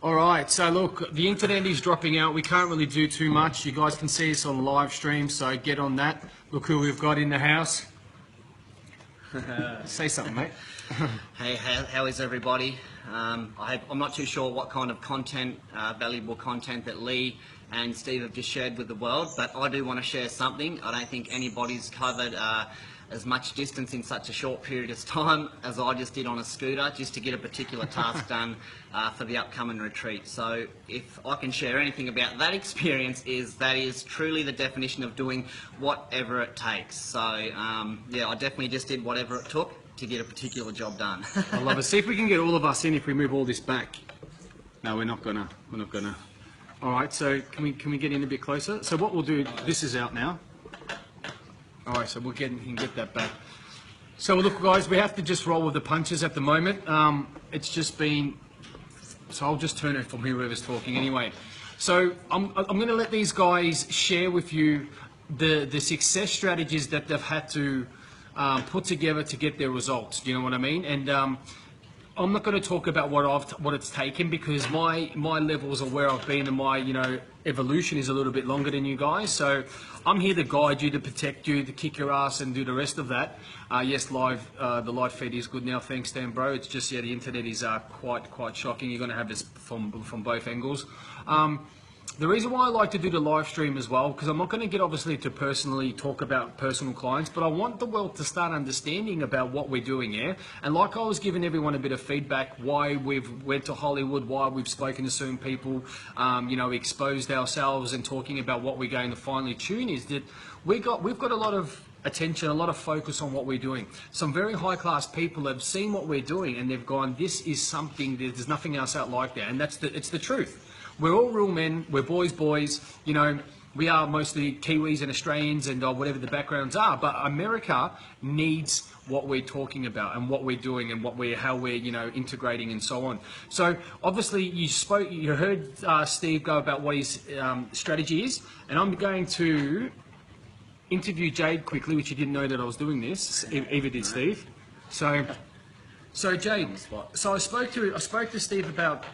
All right, so look, the internet is dropping out. We can't really do too much. You guys can see us on live stream, so get on that. Look who we've got in the house. Say something, mate. Hey, how is everybody? I'm not too sure what kind of content, valuable content that Leigh and Steve have just shared with the world, but I do want to share something. I don't think anybody's covered as much distance in such a short period of time as I just did on a scooter, just to get a particular task done for the upcoming retreat. So if I can share anything about that experience, that is truly the definition of doing whatever it takes. So yeah, I definitely just did whatever it took to get a particular job done. I love it. See if we can get all of us in if we move all this back. No, we're not gonna. All right, so can we get in a bit closer? So what we'll do, this is out now. All right, so we can get that back. So look, guys, we have to just roll with the punches at the moment. It's just been, so I'll just turn it from whoever's talking anyway. So I'm going to let these guys share with you the success strategies that they've had to put together to get their results. Do you know what I mean? And I'm not going to talk about what it's taken, because my levels of where I've been and my evolution is a little bit longer than you guys. So I'm here to guide you, to protect you, to kick your ass and do the rest of that. Yes, the live feed is good now, thanks Dan bro. It's just, yeah, the internet is quite shocking. You're going to have this from both angles. The reason why I like to do the live stream as well, because I'm not going to get obviously to personally talk about personal clients, but I want the world to start understanding about what we're doing, yeah? And like I was giving everyone a bit of feedback, why we've went to Hollywood, why we've spoken to certain people, exposed ourselves and talking about what we're going to finally tune, is that we've got a lot of attention, a lot of focus on what we're doing. Some very high-class people have seen what we're doing and they've gone, this is something, there's nothing else out like that, and it's the truth. We're all real men, we're boys, we are mostly Kiwis and Australians and whatever the backgrounds are, but America needs what we're talking about and what we're doing and how we're integrating and so on. So obviously you heard Steve go about what his strategy is, and I'm going to interview Jade quickly, which you didn't know that I was doing this, either did Steve. So Jade, so I spoke to Steve about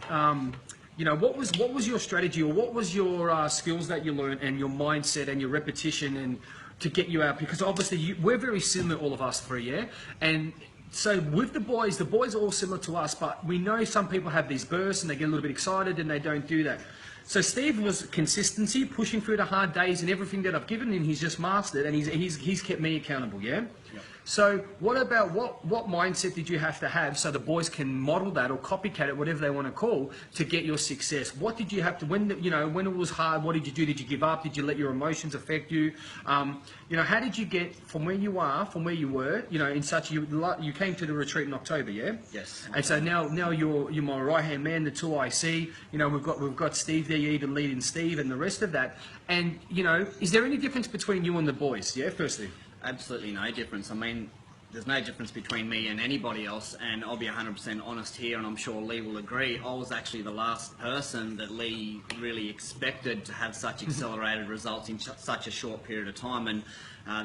what was your strategy, or what was your skills that you learned and your mindset and your repetition and to get you out? Because obviously we're very similar, all of us three, yeah? And so with the boys are all similar to us, but we know some people have these bursts and they get a little bit excited and they don't do that. So Steve was consistency, pushing through the hard days, and everything that I've given him, he's just mastered, and he's kept me accountable, yeah? Yep. So what about what mindset did you have to have so the boys can model that or copycat it, whatever they want to call, to get your success? What did you have to, when it was hard, what did you do? Did you give up? Did you let your emotions affect you? How did you get from where you are, from where you were, you came to the retreat in October, yeah? Yes. And so now you're my right-hand man, the two IC, we've got Steve there, you're even leading Steve and the rest of that. And, is there any difference between you and the boys, yeah, firstly? Absolutely no difference. I mean, there's no difference between me and anybody else, and I'll be 100% honest here, and I'm sure Leigh will agree. I was actually the last person that Leigh really expected to have such accelerated results in such a short period of time, and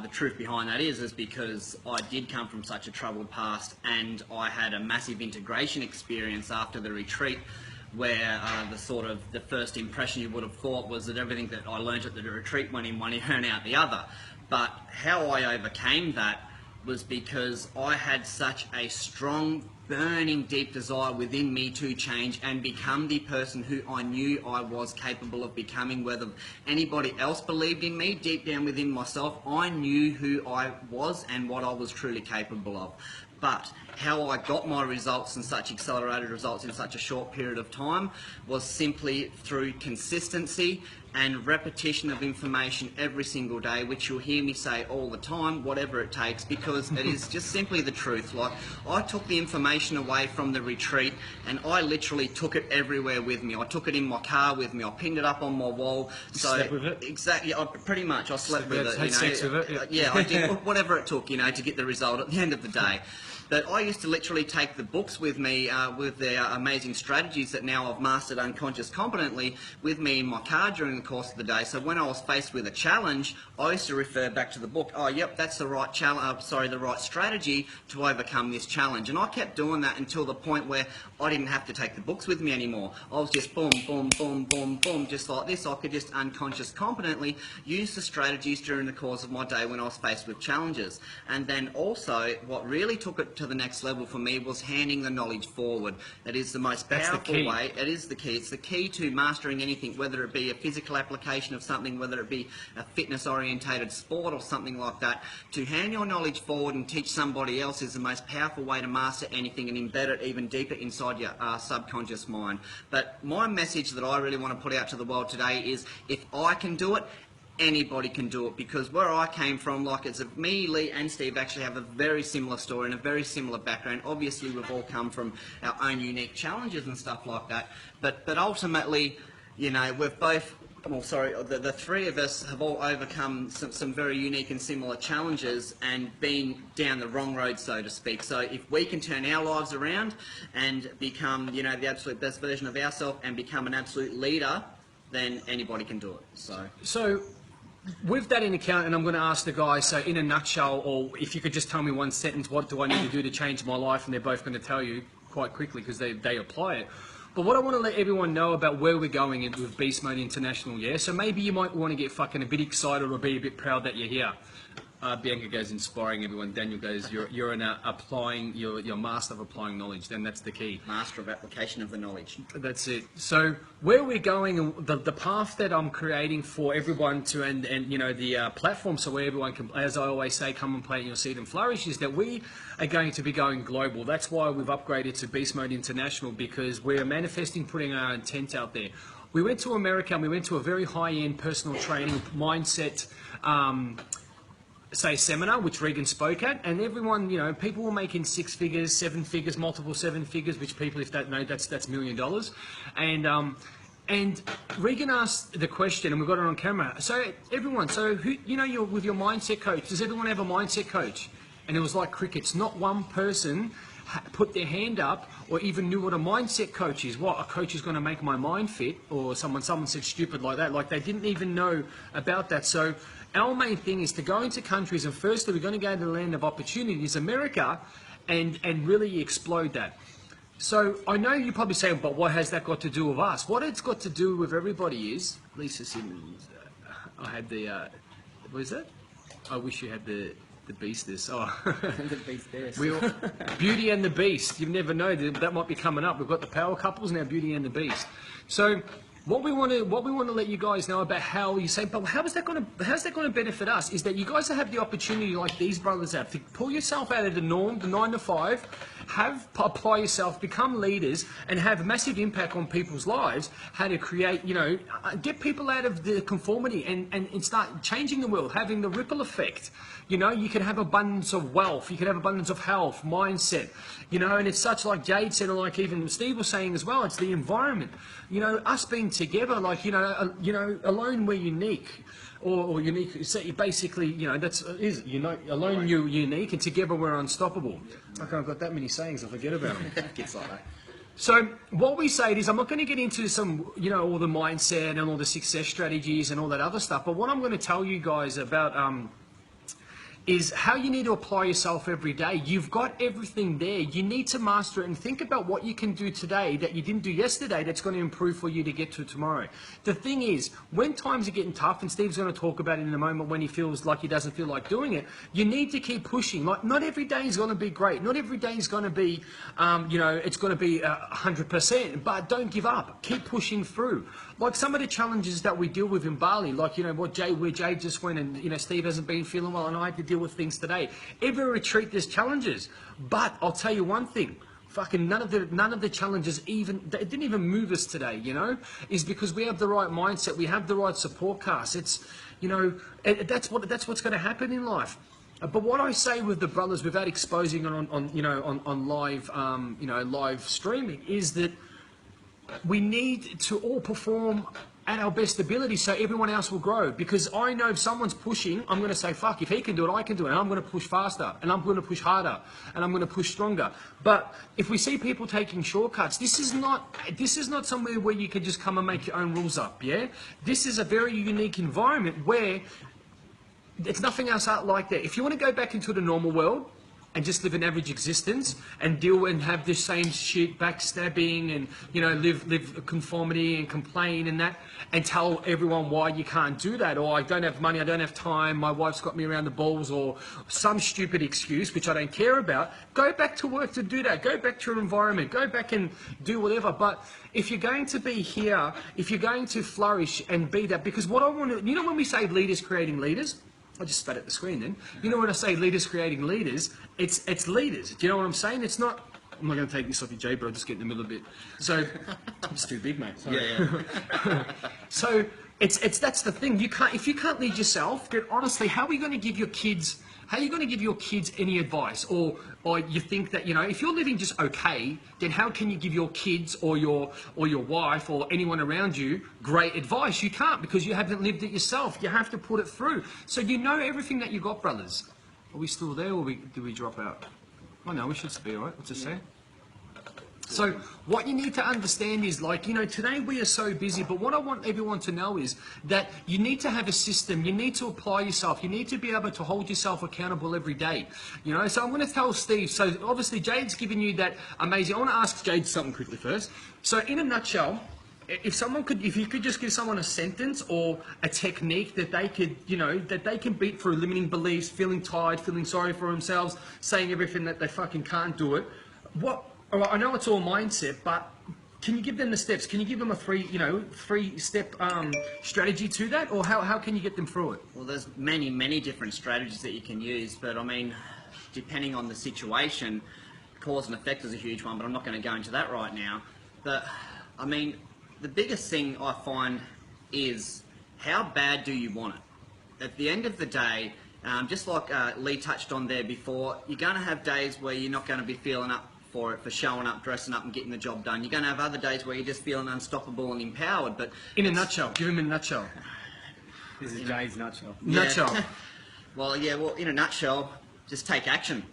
the truth behind that is because I did come from such a troubled past, and I had a massive integration experience after the retreat, where the first impression you would have thought was that everything that I learned at the retreat went in one ear and out the other. But how I overcame that was because I had such a strong, burning, deep desire within me to change and become the person who I knew I was capable of becoming. Whether anybody else believed in me, deep down within myself, I knew who I was and what I was truly capable of. But how I got my results and such accelerated results in such a short period of time was simply through consistency and repetition of information every single day, which you'll hear me say all the time, whatever it takes, because it is just simply the truth. Like, I took the information away from the retreat and I literally took it everywhere with me. I took it in my car with me. I pinned it up on my wall. So slept with it? Exactly, pretty much. I slept with it. Had sex with it? Yeah, I did whatever it took, to get the result at the end of the day. But I used to literally take the books with me with their amazing strategies that now I've mastered unconscious competently with me in my car during the course of the day. So when I was faced with a challenge, I used to refer back to the book. Oh, yep, that's the right the right strategy to overcome this challenge. And I kept doing that until the point where I didn't have to take the books with me anymore. I was just boom, boom, boom, boom, boom, just like this. I could just unconscious competently use the strategies during the course of my day when I was faced with challenges. And then also, what really took it to the next level for me was handing the knowledge forward. That is the most powerful way. It is the key. It's the key to mastering anything, whether it be a physical application of something, whether it be a fitness-orientated sport or something like that. To hand your knowledge forward and teach somebody else is the most powerful way to master anything and embed it even deeper inside your subconscious mind. But my message that I really want to put out to the world today is, if I can do it, anybody can do it, because where I came from, like it's me, Leigh and Steve actually have a very similar story and a very similar background. Obviously we've all come from our own unique challenges and stuff like that, but ultimately, you know, we've both, well, sorry, the three of us have all overcome some very unique and similar challenges and been down the wrong road, so to speak. So if we can turn our lives around and become, you know, the absolute best version of ourselves and become an absolute leader, then anybody can do it. So with that in account, and I'm going to ask the guys, so in a nutshell, or if you could just tell me one sentence, what do I need to do to change my life? And they're both going to tell you quite quickly because they apply it. But what I want to let everyone know about where we're going with Beast Mode International, yeah? So maybe you might want to get fucking a bit excited or be a bit proud that you're here. Bianca goes inspiring everyone. Daniel goes, you're in applying, you're master of applying knowledge. Then that's the key. Master of application of the knowledge. That's it. So where we're going, and the path that I'm creating for everyone to, and you know, the platform, so where everyone can, as I always say, come and plant your seed and flourish, is that we are going to be going global. That's why we've upgraded to Beast Mode International, because we're manifesting, putting our intent out there. We went to America and we went to a very high-end personal training mindset seminar, which Regan spoke at, and everyone, you know, people were making 6 figures, 7 figures, multiple 7 figures, which people, if they don't know, that's $1 million. And Regan asked the question, and we've got it on camera. So everyone, so who, you know, you're with your mindset coach. Does everyone have a mindset coach? And it was like crickets. Not one person put their hand up or even knew what a mindset coach is. What, a coach is going to make my mind fit? Or someone said stupid like that. Like they didn't even know about that. So our main thing is to go into countries, and firstly we're going to go to the land of opportunities, America, and really explode that. So I know you probably say, but what has that got to do with us? What it's got to do with everybody is, Lisa Simmons, I had the, what is that? I wish you had the Beast this. Oh. The Beast this. Beauty and the Beast. You never know, that might be coming up. We've got the power couples now, Beauty and the Beast. So what we want to let you guys know about, how you say, but how's that going to benefit us, is that you guys have the opportunity, like these brothers have, to pull yourself out of the norm, the 9 to 5, apply yourself, become leaders, and have massive impact on people's lives. How to create, you know, get people out of the conformity and start changing the world, having the ripple effect. You know, you can have abundance of wealth, you can have abundance of health, mindset, you know, and it's such, like Jade said, and like even Steve was saying as well, it's the environment. You know, us being together, like, you know, alone we're unique, or unique. So basically, you know, alone you're unique, and together we're unstoppable. Okay, I've got that many sayings, I forget about them. It's like that. So what we say is, I'm not going to get into some, you know, all the mindset and all the success strategies and all that other stuff, but what I'm going to tell you guys about is how you need to apply yourself every day. You've got everything there. You need to master it and think about what you can do today that you didn't do yesterday that's going to improve for you to get to tomorrow. The thing is, when times are getting tough, and Steve's going to talk about it in a moment when he feels like he doesn't feel like doing it, you need to keep pushing. Like, not every day is going to be great. Not every day is going to be, you know, it's going to be 100%, but don't give up. Keep pushing through. Like some of the challenges that we deal with in Bali, like, you know, where Jay just went, and, you know, Steve hasn't been feeling well, and I had to deal with things today. Every retreat there's challenges, but I'll tell you one thing, fucking none of the challenges it didn't even move us today, you know, is because we have the right mindset, we have the right support cast. It's, you know, that's what's going to happen in life. But what I say with the brothers, without exposing it on live, you know, live streaming, is that we need to all perform at our best ability so everyone else will grow. Because I know if someone's pushing, I'm going to say, fuck, if he can do it, I can do it. And I'm going to push faster, and I'm going to push harder, and I'm going to push stronger. But if we see people taking shortcuts, this is not somewhere where you can just come and make your own rules up, yeah? This is a very unique environment where it's nothing else out like that. If you want to go back into the normal world, and just live an average existence and deal and have the same shit, backstabbing and, you know, live conformity and complain and that, and tell everyone why you can't do that, or I don't have money, I don't have time, my wife's got me around the balls, or some stupid excuse which I don't care about, go back to work to do that, go back to your environment, go back and do whatever. But if you're going to be here, if you're going to flourish and be that, because what I want to, you know, when we say leaders creating leaders, I just spat at the screen then. You know when I say leaders creating leaders, it's leaders. Do you know what I'm saying? It's not, I'm not going to take this off your Jay, but I'll just get in the middle a bit. So, it's too big, mate. Sorry. Yeah. So, that's the thing. You can't, if you can't lead yourself, then honestly, how are you going to give your kids, any advice? Or you think that, you know, if you're living just okay, then how can you give your kids or your wife or anyone around you great advice? You can't, because you haven't lived it yourself. You have to put it through. So you know everything that you got, brothers. Are we still there, or do we drop out? Oh no, we should be all right. What's it say? So what you need to understand is, like, you know, today we are so busy, but what I want everyone to know is that you need to have a system, you need to apply yourself, you need to be able to hold yourself accountable every day, you know. So I'm going to tell Steve, so obviously Jade's given you that amazing, I want to ask Jade something quickly first. So in a nutshell, if you could just give someone a sentence or a technique that they could, you know, that they can beat through limiting beliefs, feeling tired, feeling sorry for themselves, saying everything that they fucking can't do it, all right, I know it's all mindset, but can you give them the steps? Can you give them a three-step strategy to that, or how can you get them through it? Well, there's many different strategies that you can use, but I mean, depending on the situation, cause and effect is a huge one, but I'm not going to go into that right now. But I mean, the biggest thing I find is, how bad do you want it? At the end of the day, just like Leigh touched on there before, you're going to have days where you're not going to be feeling up for showing up, dressing up and getting the job done. You're going to have other days where you're just feeling unstoppable and empowered. But in a nutshell, give him a nutshell. This is Jay's nutshell. Yeah. Nutshell. Well, in a nutshell, just take action.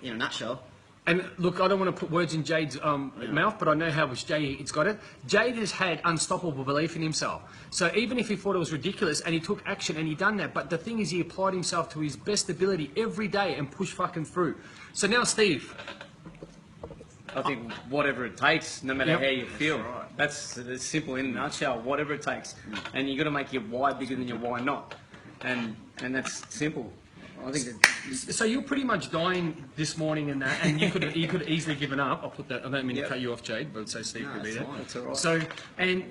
In a nutshell. And look, I don't want to put words in Jade's mouth, but I know how much Jade it's got it. Jade has had unstoppable belief in himself. So even if he thought it was ridiculous and he took action and he done that, but the thing is, he applied himself to his best ability every day and pushed fucking through. So now, Steve. I think whatever it takes, no matter how you feel. Right. That's simple in a nutshell. Whatever it takes, and you got to make your why bigger than your why not, and that's simple. I think. So you're pretty much dying this morning and that, and you could have easily given up. I'll put that. I don't mean to cut you off, Jade, but so Steve could be there. That's all right.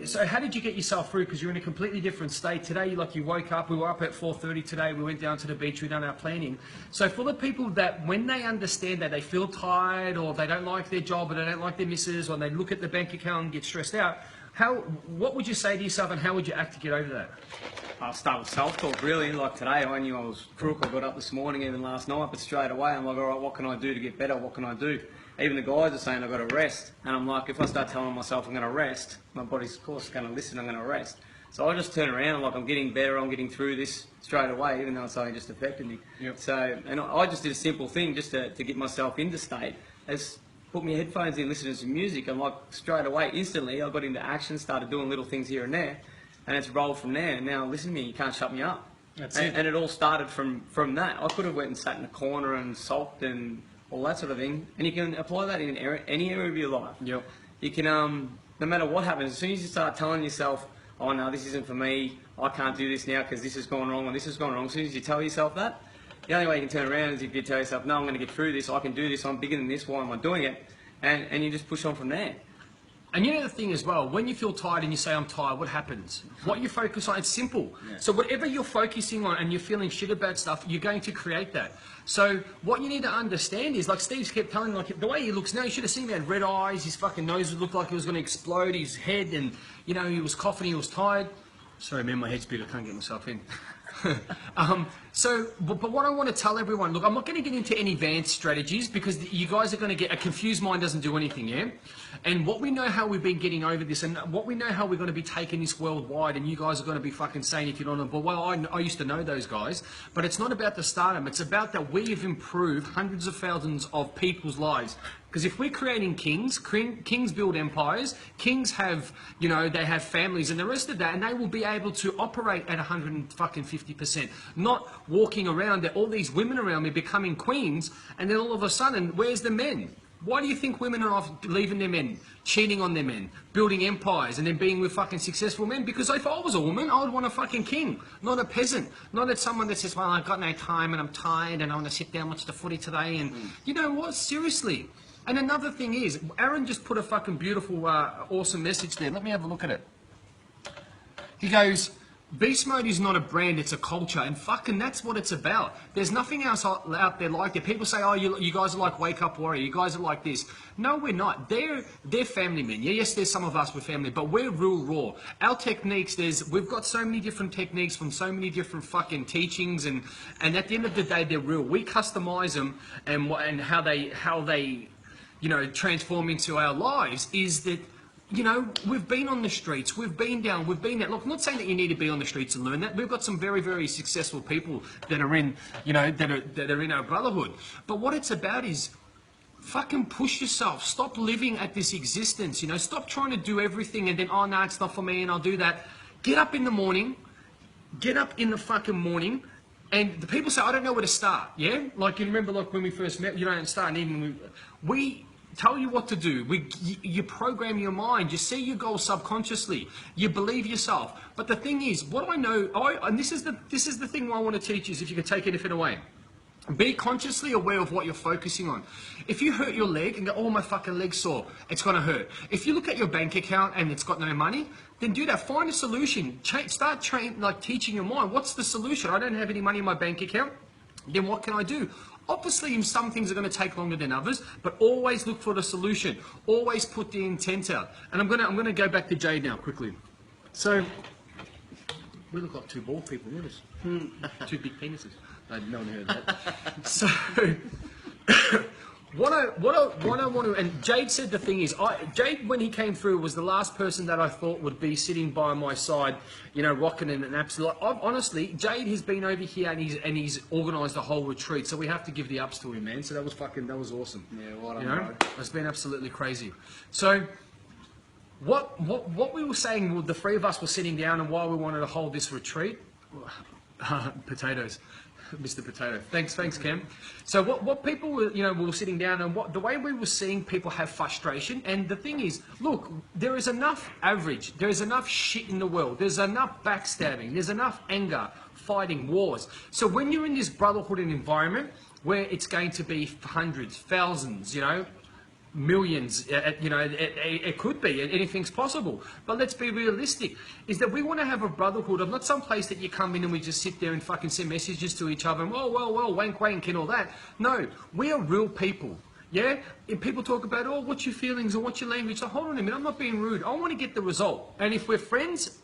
So how did you get yourself through? Because you're in a completely different state today. You woke up. We were up at 4:30 today. We went down to the beach. We done our planning. So for the people that, when they understand that they feel tired, or they don't like their job, or they don't like their missus, or they look at the bank account and get stressed out, what would you say to yourself, and how would you act to get over that? I'll start with self-talk, really. Like today, I knew I was crook. I got up this morning, even last night, but straight away, I'm like, all right, what can I do to get better? What can I do? Even the guys are saying I've got to rest. And I'm like, if I start telling myself I'm going to rest, my body's, of course, going to listen, I'm going to rest. So I just turn around, like, I'm getting better, I'm getting through this straight away, even though it's only just affected me. Yep. So, and I just did a simple thing just to get myself into state. As put my headphones in, listening to some music, I'm like, straight away, instantly, I got into action, started doing little things here and there. And it's rolled from there. And now, listen to me, you can't shut me up. That's it. And it all started from that. I could have went and sat in a corner and sulked and all that sort of thing. And you can apply that in any area of your life. Yep. You can, no matter what happens, as soon as you start telling yourself, oh no, this isn't for me, I can't do this now because this has gone wrong and this has gone wrong, as soon as you tell yourself that, the only way you can turn around is if you tell yourself, no, I'm going to get through this, I can do this, I'm bigger than this, why am I doing it? And you just push on from there. And you know the thing as well, when you feel tired and you say, I'm tired, what happens? What you focus on, it's simple. Yeah. So whatever you're focusing on and you're feeling shit about stuff, you're going to create that. So what you need to understand is, like Steve's kept telling, like the way he looks now, you should have seen him, he had red eyes, his fucking nose looked like it was going to explode, his head, and, you know, he was coughing, he was tired. Sorry man, my head's big, I can't get myself in. But what I want to tell everyone, look, I'm not going to get into any advanced strategies because you guys are going to get, a confused mind doesn't do anything, yeah? And what we know how we've been getting over this, and what we know how we're going to be taking this worldwide, and you guys are going to be fucking saying if you're not on board, well, I used to know those guys, but it's not about the stardom, it's about that we have improved hundreds of thousands of people's lives. Because if we're creating kings, kings build empires, kings have, you know, they have families and the rest of that, and they will be able to operate at 150%. Not walking around, all these women around me becoming queens, and then all of a sudden, where's the men? Why do you think women are off leaving their men, cheating on their men, building empires, and then being with fucking successful men? Because if I was a woman, I would want a fucking king, not a peasant. Not at someone that says, well, I've got no time and I'm tired and I want to sit down and watch the footy today. And you know what? Seriously. And another thing is, Aaron just put a fucking beautiful, awesome message there. Let me have a look at it. He goes, Beast Mode is not a brand, it's a culture, and fucking that's what it's about. There's nothing else out there like it. People say, oh, you guys are like Wake Up Warrior, you guys are like this. No, we're not. They're family men. Yeah, yes, there's some of us with family, but we're real raw. Our techniques, we've got so many different techniques from so many different fucking teachings, and at the end of the day, they're real. We customize them, and how they you know, transform into our lives is that, you know, we've been on the streets, we've been down, we've been there. Look, I'm not saying that you need to be on the streets and learn that. We've got some very, very successful people that are in, you know, that are in our brotherhood. But what it's about is fucking push yourself. Stop living at this existence, you know. Stop trying to do everything and then, oh, no, it's not for me and I'll do that. Get up in the morning. Get up in the fucking morning. And the people say, I don't know where to start, yeah? Like, you remember, like, when we first met, you don't start, and even we tell you what to do. You program your mind. You see your goals subconsciously. You believe yourself. But the thing is, what I know, and this is the thing I want to teach you, is if you can take anything away. Be consciously aware of what you're focusing on. If you hurt your leg and go, oh, my fucking leg's sore, it's going to hurt. If you look at your bank account and it's got no money, then do that. Find a solution. Start teaching your mind. What's the solution? I don't have any money in my bank account. Then what can I do? Obviously, some things are going to take longer than others, but always look for the solution. Always put the intent out. And I'm gonna go back to Jade now quickly. So we look like two bald people. Look at us. Two big penises. No one heard that. So what I want to, and Jade said the thing is, Jade, when he came through, was the last person that I thought would be sitting by my side, you know, rocking in an absolute. Honestly, Jade has been over here and he's organised a whole retreat, so we have to give the ups to him, man. So that was awesome. Yeah, what you know, it's been absolutely crazy. So what we were saying, the three of us were sitting down, and why we wanted to hold this retreat, potatoes. Mr. Potato. Thanks, Cam. So what people were, you know, we were sitting down, and the way we were seeing people have frustration, and the thing is, look, there is enough average, there is enough shit in the world, there's enough backstabbing, there's enough anger, fighting, wars. So when you're in this brotherhood and environment where it's going to be hundreds, thousands, you know, millions, you know, it could be, anything's possible. But let's be realistic, is that we want to have a brotherhood of not some place that you come in and we just sit there and fucking send messages to each other and, oh, well, wank and all that. No, we are real people. Yeah? If people talk about, oh, what's your feelings or what's your language? So hold on a minute, I'm not being rude. I want to get the result. And if we're friends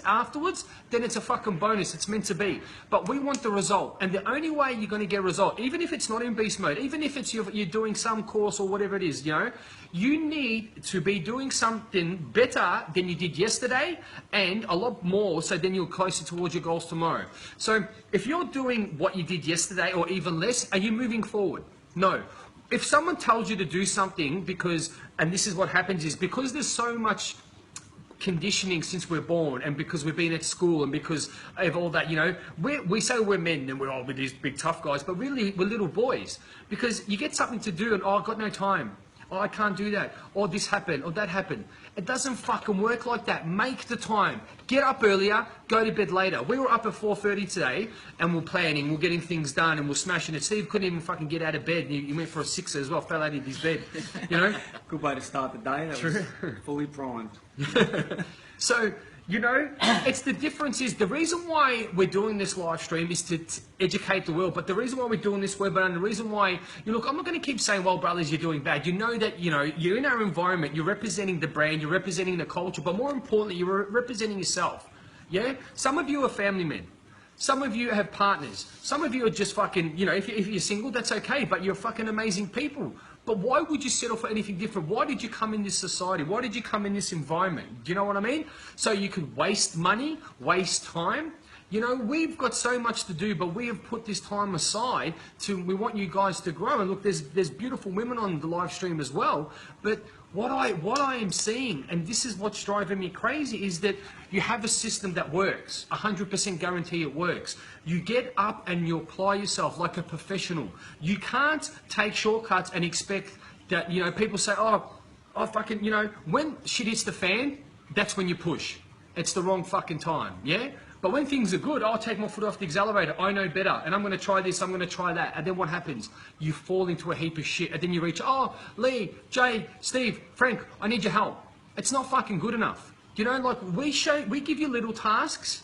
afterwards, then it's a fucking bonus. It's meant to be. But we want the result. And the only way you're going to get a result, even if it's not in beast mode, even if it's you're doing some course or whatever it is, you know, you need to be doing something better than you did yesterday and a lot more, so then you're closer towards your goals tomorrow. So if you're doing what you did yesterday or even less, are you moving forward? No. If someone tells you to do something because, and this is what happens, is because there's so much conditioning since we're born, and because we've been at school, and because of all that, you know, we say we're men and we're all with these big tough guys, but really we're little boys, because you get something to do and, oh, I've got no time. Oh, I can't do that. Or this happened, or that happened. It doesn't fucking work like that. Make the time. Get up earlier, go to bed later. We were up at 4:30 today, and we're planning, we're getting things done, and we're smashing it. Steve couldn't even fucking get out of bed. He went for a sixer as well, fell out of his bed. You know? Good way to start the day. That was fully primed. So, you know, it's the difference is, the reason why we're doing this live stream is to educate the world, but the reason why we're doing this webinar, and the reason why, you look, I'm not going to keep saying, well, brothers, you're doing bad. You know that, you know, you're in our environment, you're representing the brand, you're representing the culture, but more importantly, you're representing yourself. Yeah? Some of you are family men. Some of you have partners. Some of you are just fucking, you know, if you're single, that's okay, but you're fucking amazing people. But why would you settle for anything different? Why did you come in this society? Why did you come in this environment? Do you know what I mean? So you could waste money, waste time. You know, we've got so much to do, but we have put this time aside we want you guys to grow. And look, there's beautiful women on the live stream as well. But what I am seeing, and this is what's driving me crazy, is that you have a system that works. 100% guarantee it works. You get up and you apply yourself like a professional. You can't take shortcuts and expect that, you know, people say, oh fucking, you know, when shit hits the fan, that's when you push. It's the wrong fucking time, yeah? But when things are good, I'll take my foot off the accelerator. I know better, and I'm going to try this, I'm going to try that. And then what happens? You fall into a heap of shit, and then you reach, oh, Leigh, Jay, Steve, Frank, I need your help. It's not fucking good enough. You know, like we give you little tasks,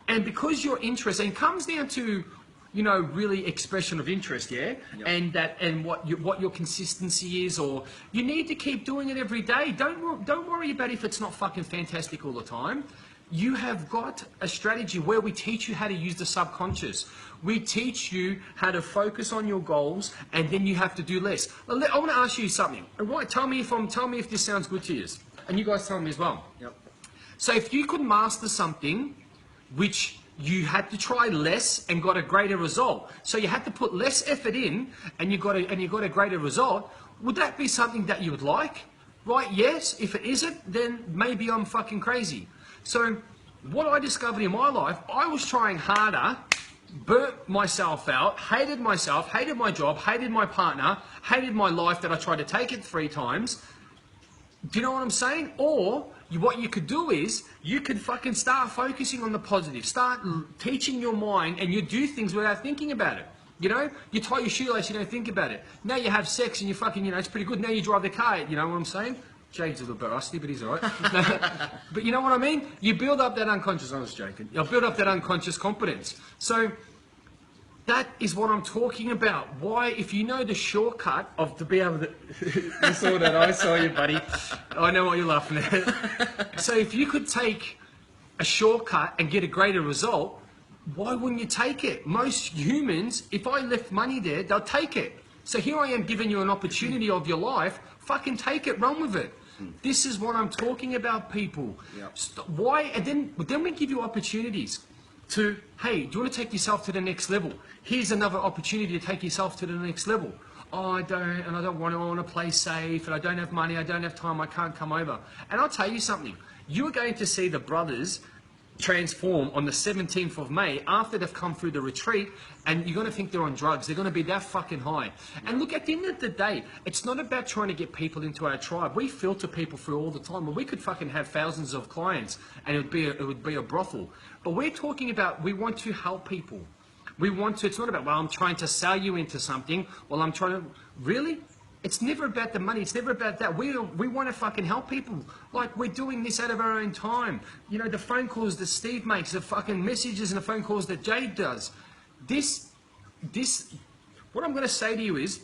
and because your interest, and it comes down to, you know, really expression of interest, yeah? Yep. And what your consistency is, or you need to keep doing it every day. Don't worry about if it's not fucking fantastic all the time. You have got a strategy where we teach you how to use the subconscious. We teach you how to focus on your goals, and then you have to do less. I want to ask you something. Right, tell me if this sounds good to you, and you guys tell me as well. Yep. So if you could master something which you had to try less and got a greater result, so you had to put less effort in and you got a greater result, would that be something that you would like? Right? Yes. If it isn't, then maybe I'm fucking crazy. So what I discovered in my life, I was trying harder, burnt myself out, hated myself, hated my job, hated my partner, hated my life that I tried to take it 3 times. Do you know what I'm saying? Or what you could do is you could fucking start focusing on the positive, start teaching your mind, and you do things without thinking about it. You know, you tie your shoelace, you don't think about it. Now you have sex and you fucking, you know, it's pretty good. Now you drive the car, you know what I'm saying? Jade's a little bit rusty, but he's all right. But you know what I mean? You build up that unconscious, I was joking. You'll build up that unconscious competence. So that is what I'm talking about. Why, if you know the shortcut of to be able to... You saw that, I saw you, buddy. I know what you're laughing at. So if you could take a shortcut and get a greater result, why wouldn't you take it? Most humans, if I left money there, they'll take it. So here I am giving you an opportunity of your life. Fucking take it, run with it. This is what I'm talking about, people. Yep. Why? And then we give you opportunities to, hey, do you want to take yourself to the next level? Here's another opportunity to take yourself to the next level. Oh, I don't want to play safe, and I don't have money, I don't have time, I can't come over. And I'll tell you something. You are going to see the brothers transform on the 17th of May after they've come through the retreat, and you're going to think they're on drugs. They're going to be that fucking high. And look, at the end of the day, it's not about trying to get people into our tribe. We filter people through all the time, but we could fucking have thousands of clients and it would be a brothel. But we're talking about, we want to help people. We want to, it's not about, well, I'm trying to sell you into something. Well, I'm trying to, really? It's never about the money. It's never about that. We want to fucking help people. Like, we're doing this out of our own time. You know, the phone calls that Steve makes, the fucking messages and the phone calls that Jade does. What I'm going to say to you is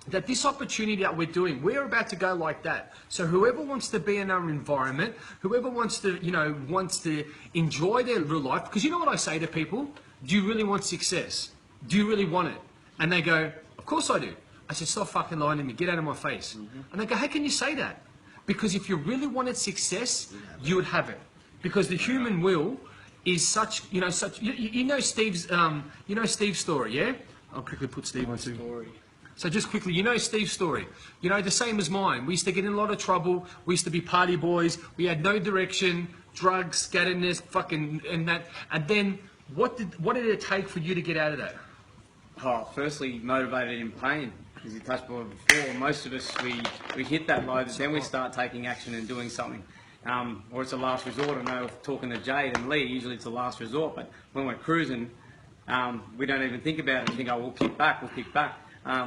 that this opportunity that we're doing, we're about to go like that. So whoever wants to be in our environment, whoever wants to, you know, wants to enjoy their real life, because you know what I say to people? Do you really want success? Do you really want it? And they go, of course I do. I said, stop fucking lying to me, get out of my face. And they go, how can you say that? Because if you really wanted success, you would have it. Because the human will is such, you know, Steve's story, yeah? I'll quickly put Steve on too. So just quickly, you know Steve's story. You know, the same as mine. We used to get in a lot of trouble. We used to be party boys. We had no direction, drugs, scatteredness, fucking, and that. And then, what did it take for you to get out of that? Oh, firstly, motivated in pain. As you touched on before, most of us, we hit that low, but then we start taking action and doing something. Or it's a last resort. I know talking to Jade and Leigh, usually it's a last resort, but when we're cruising, we don't even think about it and think, oh, we'll kick back.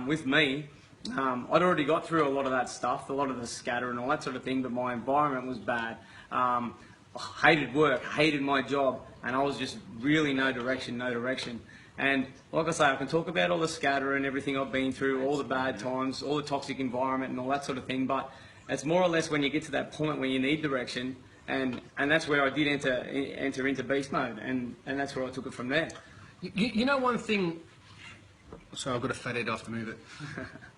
With me, I'd already got through a lot of that stuff, a lot of the scatter and all that sort of thing, but my environment was bad. I hated work, hated my job, and I was just really no direction. And like I say, I can talk about all the scatter and everything I've been through, all the bad times, all the toxic environment and all that sort of thing, but it's more or less when you get to that point where you need direction and that's where I did enter into beast mode, and that's where I took it from there. You know one thing. Sorry, I've got a fat head. I have to move it.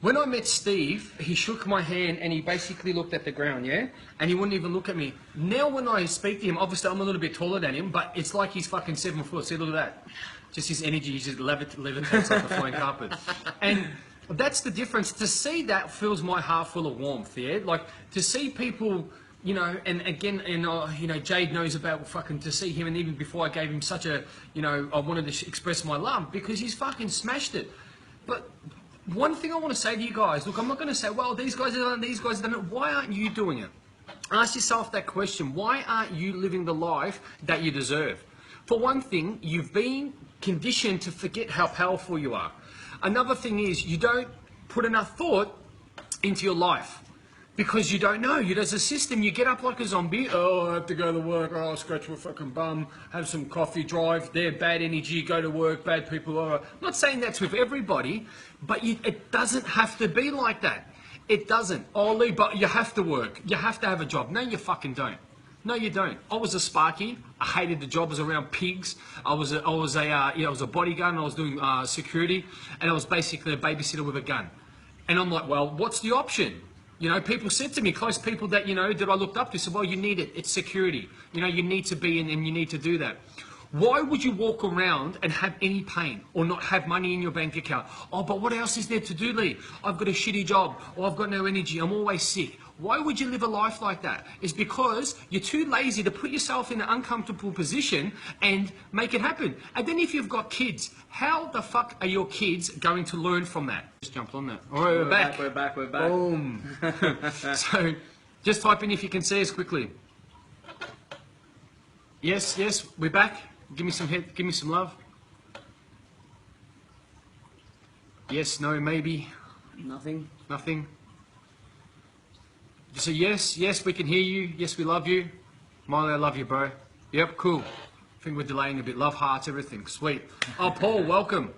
When I met Steve, he shook my hand and he basically looked at the ground, yeah? And he wouldn't even look at me. Now when I speak to him, obviously I'm a little bit taller than him, but it's like he's fucking 7 foot. See, look at that. Just his energy, he just levitates like a flying carpet. And that's the difference. To see that fills my heart full of warmth, yeah? Like, to see people, you know, and again, and you know, Jade knows about fucking, to see him, and even before I gave him such a, you know, I wanted to express my love because he's fucking smashed it. But one thing I want to say to you guys, look, I'm not going to say, well, these guys have done it, these guys have done it. Why aren't you doing it? Ask yourself that question. Why aren't you living the life that you deserve? For one thing, you've been conditioned to forget how powerful you are. Another thing is you don't put enough thought into your life. Because you don't know. There's a system. You get up like a zombie. Oh, I have to go to work. Oh, I'll scratch my fucking bum. Have some coffee, drive there. Bad energy. Go to work. Bad people. Oh. I'm not saying that's with everybody, but it doesn't have to be like that. It doesn't. Oh, Leigh, but you have to work. You have to have a job. No, you fucking don't. No, you don't. I was a Sparky. I hated the job. I was around pigs. I was a bodyguard, and I was doing security, and I was basically a babysitter with a gun. And I'm like, well, what's the option? You know, people said to me, close people that, you know, that I looked up to, said, well, you need it. It's security. You know, you need to be in and you need to do that. Why would you walk around and have any pain or not have money in your bank account? Oh, but what else is there to do, Leigh? I've got a shitty job, or I've got no energy. I'm always sick. Why would you live a life like that? It's because you're too lazy to put yourself in an uncomfortable position and make it happen. And then if you've got kids, how the fuck are your kids going to learn from that? Just jumped on that. All right, we're back. We're back. Boom. So just type in if you can see us quickly. Yes, we're back. Give me some head, give me some love. Yes, no, maybe. Nothing. So yes, we can hear you. Yes, we love you. Miley, I love you, bro. Yep, cool. I think we're delaying a bit. Love, hearts, everything. Sweet. Oh, Paul, welcome.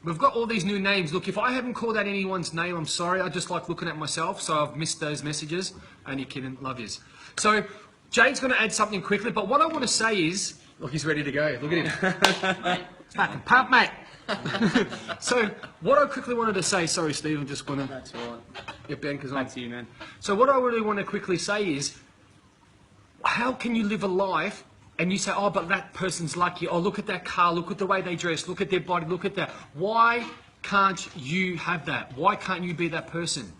We've got all these new names. Look, if I haven't called out anyone's name, I'm sorry. I just like looking at myself, so I've missed those messages. Only kidding. Love yous. So Jade's going to add something quickly, but what I want to say is, look, he's ready to go. Look at him. Fucking pump, mate. So what I quickly wanted to say, sorry, Steve, I'm just going to... That's all right. Yeah, Ben, because Back to you, man. So what I really want to quickly say is, how can you live a life and you say, oh, but that person's lucky. Oh, look at that car. Look at the way they dress. Look at their body. Look at that. Why can't you have that? Why can't you be that person?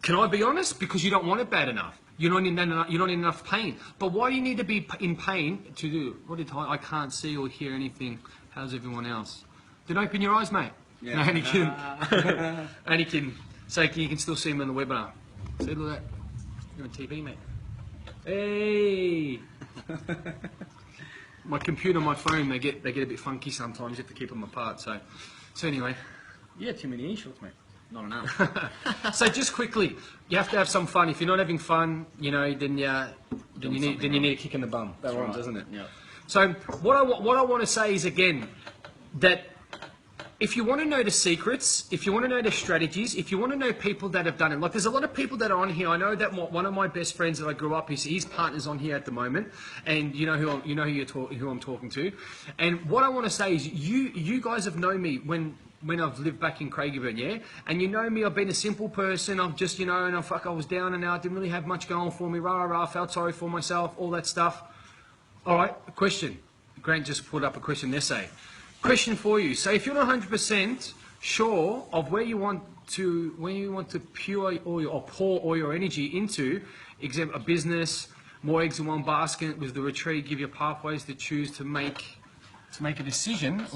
Can I be honest? Because you don't want it bad enough. You're not in enough pain. But why do you need to be in pain to do? What did I can't see or hear anything. How's everyone else? Did I open your eyes, mate? Yeah. No, only kidding. Only kidding. So you can still see him on the webinar. See, look at that. You're on TV, mate. Hey. My computer, my phone, they get a bit funky sometimes. You have to keep them apart. So anyway, yeah, too many initials, mate. Not enough. So just quickly, you have to have some fun. If you're not having fun, you know, then you need a kick in the bum. That rhymes, doesn't it? Yeah. So what I want to say is again that if you want to know the secrets, if you want to know the strategies, if you want to know people that have done it, like there's a lot of people that are on here. I know that one of my best friends that I grew up, his partner's on here at the moment, and you know who I'm talking to. And what I want to say is you guys have known me when I've lived back in Craigieburn, yeah? And you know me, I've been a simple person, I've just, you know, and I was down and out, didn't really have much going for me, felt sorry for myself, all that stuff. All right, a question. Grant just put up a question essay. Question for you. So if you're not 100% sure of where you want to pour all your energy into, example, a business, more eggs in one basket, with the retreat, give you pathways to choose to make a decision.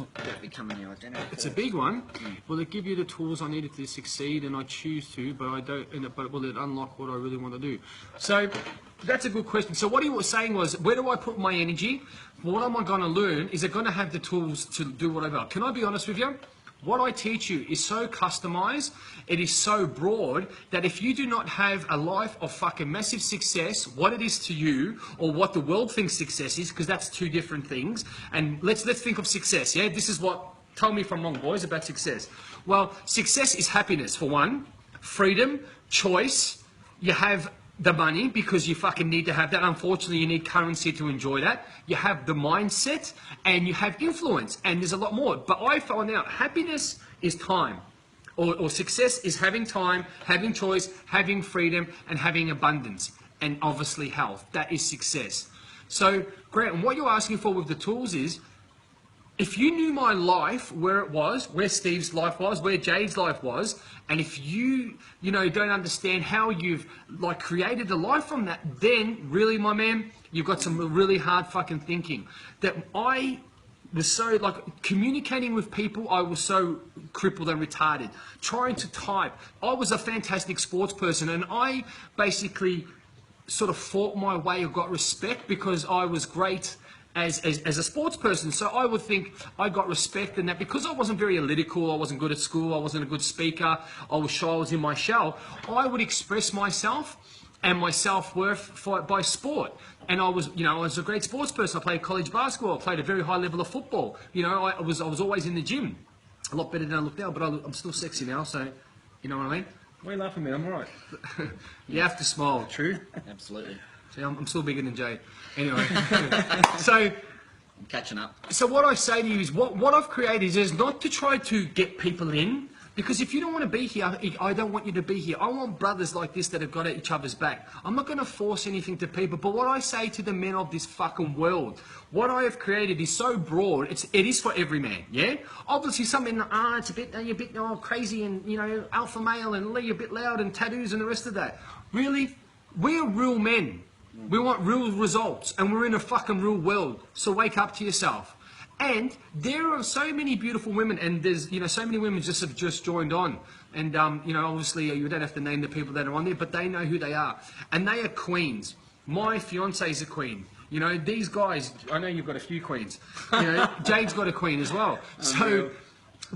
Becoming your identity. It's a big one. Will it give you the tools I needed to succeed, and I choose to, but I don't? But will it unlock what I really want to do? So that's a good question. So what he was saying was, where do I put my energy? What am I going to learn? Is it going to have the tools to do whatever? Can I be honest with you? What I teach you is so customized, it is so broad, that if you do not have a life of fucking massive success, what it is to you, or what the world thinks success is, because that's two different things, and let's think of success, yeah? This is what, tell me if I'm wrong, boys, about success. Well, success is happiness, for one, freedom, choice, you have the money, because you fucking need to have that. Unfortunately, you need currency to enjoy that. You have the mindset and you have influence, and there's a lot more. But I found out happiness is time. Or success is having time, having choice, having freedom, and having abundance. And obviously health. That is success. So, Grant, and what you're asking for with the tools is, if you knew my life, where it was, where Steve's life was, where Jade's life was, and if you don't understand how you've like created a life from that, then really, my man, you've got some really hard fucking thinking. That I was so, like, communicating with people, I was so crippled and retarded. Trying to type. I was a fantastic sports person, and I basically sort of fought my way or got respect because I was great as a sports person. So I would think I got respect in that because I wasn't very analytical, I wasn't good at school, I wasn't a good speaker, I was shy, I was in my shell. I would express myself and my self-worth by sport. And I was a great sports person. I played college basketball. I played a very high level of football. I was always in the gym. A lot better than I look now, but I'm still sexy now, so you know what I mean? Why are you laughing, man? I'm all right. You have to smile, true? Absolutely. See, I'm still bigger than Jay. Anyway, so I'm catching up. So what I say to you is, what I've created is not to try to get people in, because if you don't want to be here, I don't want you to be here. I want brothers like this that have got each other's back. I'm not going to force anything to people, but what I say to the men of this fucking world, what I have created is so broad, it is for every man, yeah? Obviously some men, it's you're a bit crazy and, alpha male and Leigh, a bit loud and tattoos and the rest of that. Really? We're real men. We want real results, and we're in a fucking real world. So wake up to yourself. And there are so many beautiful women, and there's so many women have just joined on, and obviously you don't have to name the people that are on there, but they know who they are, and they are queens. My fiance is a queen. These guys. I know you've got a few queens. Jade's got a queen as well. So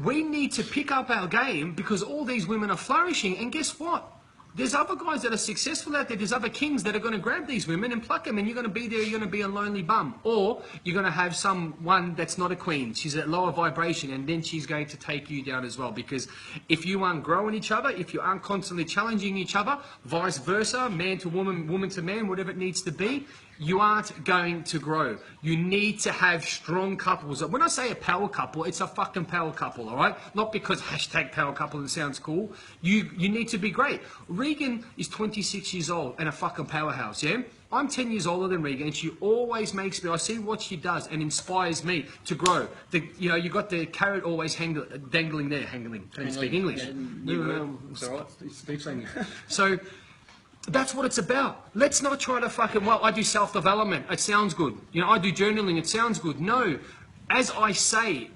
we need to pick up our game because all these women are flourishing, and guess what? There's other guys that are successful out there. There's other kings that are going to grab these women and pluck them, and you're going to be there. You're going to be a lonely bum, or you're going to have someone that's not a queen. She's at lower vibration, and then she's going to take you down as well. Because if you aren't growing each other, if you aren't constantly challenging each other, vice versa, man to woman, woman to man, whatever it needs to be, you aren't going to grow. You need to have strong couples. When I say a power couple, it's a fucking power couple, all right? Not because hashtag power couple and sounds cool. You need to be great. Regan is 26 years old and a fucking powerhouse, yeah? I'm 10 years older than Regan, and she always makes me, I see what she does and inspires me to grow. You got the carrot always dangling there, hangling. Can't even speak English. It's all right. It's saying it. So, that's what it's about. Let's not try to fucking, I do self-development. It sounds good. I do journaling. It sounds good. No. As I say,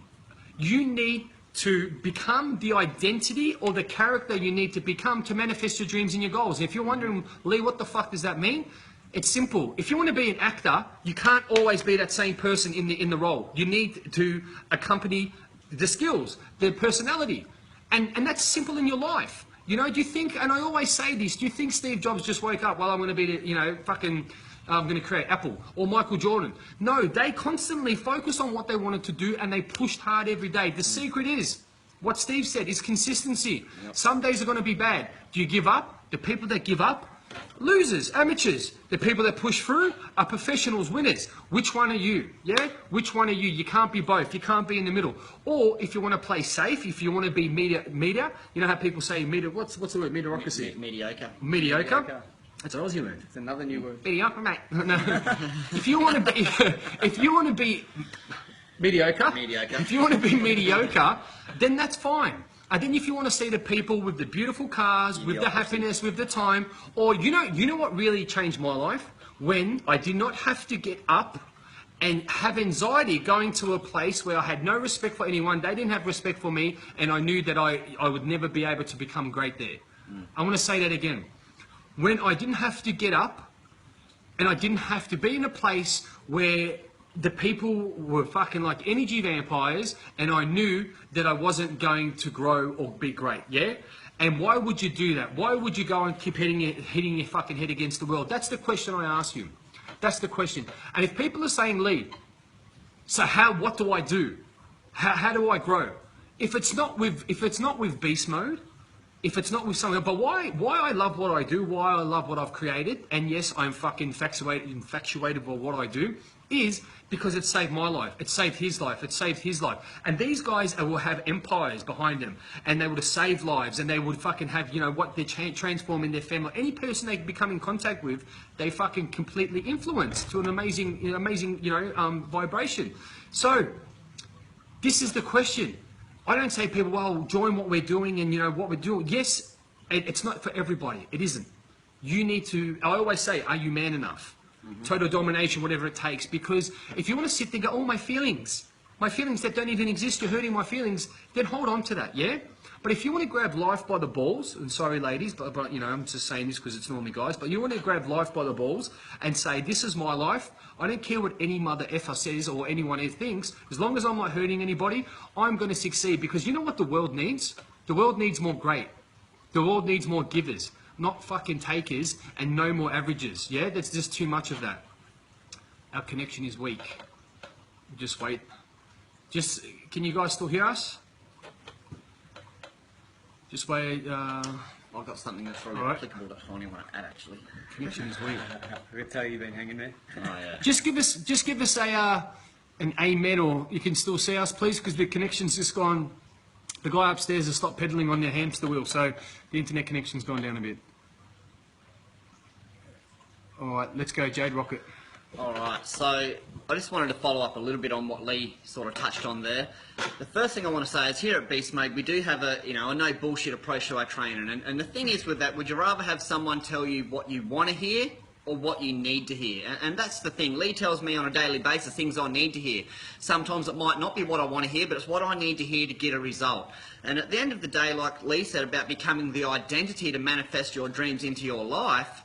you need to become the identity or the character you need to become to manifest your dreams and your goals. And if you're wondering, Leigh, what the fuck does that mean? It's simple. If you want to be an actor, you can't always be that same person in the role. You need to accompany the skills, the personality. And that's simple in your life. Do you think, and I always say this, do you think Steve Jobs just woke up, I'm going to be, I'm going to create Apple, or Michael Jordan? No, they constantly focused on what they wanted to do, and they pushed hard every day. The secret is, what Steve said, is consistency. Yep. Some days are going to be bad. Do you give up? The people that give up, losers, amateurs. The people that push through are professionals, winners. Which one are you? Yeah? Which one are you? You can't be both. You can't be in the middle. Or if you want to play safe, if you want to be media, you know how people say media, what's the word? Mediocrity. Mediocre. Mediocre. That's an Aussie word. It's another new word. Mediocre, mate. No. If you want to be mediocre, if you want to be mediocre, then that's fine. And then if you want to see the people with the beautiful cars, with the happiness, with the time, or you know what really changed my life? When I did not have to get up and have anxiety going to a place where I had no respect for anyone, they didn't have respect for me, and I knew that I would never be able to become great there. I want to say that again. When I didn't have to get up, and I didn't have to be in a place where the people were fucking like energy vampires, and I knew that I wasn't going to grow or be great, yeah? And why would you do that? Why would you go and keep hitting your fucking head against the world? That's the question I ask you. That's the question. And if people are saying, Leigh, so what do I do? How do I grow? If it's not with beast mode, if it's not with someone, but why I love what I do, why I love what I've created, and yes, I'm fucking infatuated by what I do, is because it saved my life, it saved his life, it saved his life. And these guys will have empires behind them, and they would have saved lives, and they would fucking have, you know, what they're transforming their family. Any person they become in contact with, they fucking completely influence to an amazing, vibration. So, this is the question. I don't say people, well, join what we're doing and, you know, what we're doing. Yes, it's not for everybody. It isn't. You need to, I always say, are you man enough? Total domination, whatever it takes. Because if you want to sit there and go, oh, my feelings that don't even exist, you're hurting my feelings, then hold on to that, yeah? But if you want to grab life by the balls, and sorry ladies, but you know, I'm just saying this because it's normally guys, but you want to grab life by the balls and say, this is my life, I don't care what any mother effer says or anyone else thinks, as long as I'm not hurting anybody, I'm going to succeed. Because you know what the world needs? The world needs more great. The world needs more givers, not fucking takers, and no more averages, yeah? That's just too much of that. Our connection is weak. Just wait. Can you guys still hear us? Just wait. I've got something that's really applicable to anyone to add, actually. Connection is weak. I can tell you've been hanging there. Oh, yeah. Just give us an amen, or you can still see us, please, because the connection's just gone. The guy upstairs has stopped pedaling on their hamster wheel, so the internet connection's gone down a bit. All right, let's go, Jade Rocket. All right, so I just wanted to follow up a little bit on what Leigh sort of touched on there. The first thing I want to say is here at Beast Mode, we do have a no bullshit approach to our training. And the thing is with that, would you rather have someone tell you what you want to hear or what you need to hear? And that's the thing. Leigh tells me on a daily basis things I need to hear. Sometimes it might not be what I want to hear, but it's what I need to hear to get a result. And at the end of the day, like Leigh said about becoming the identity to manifest your dreams into your life,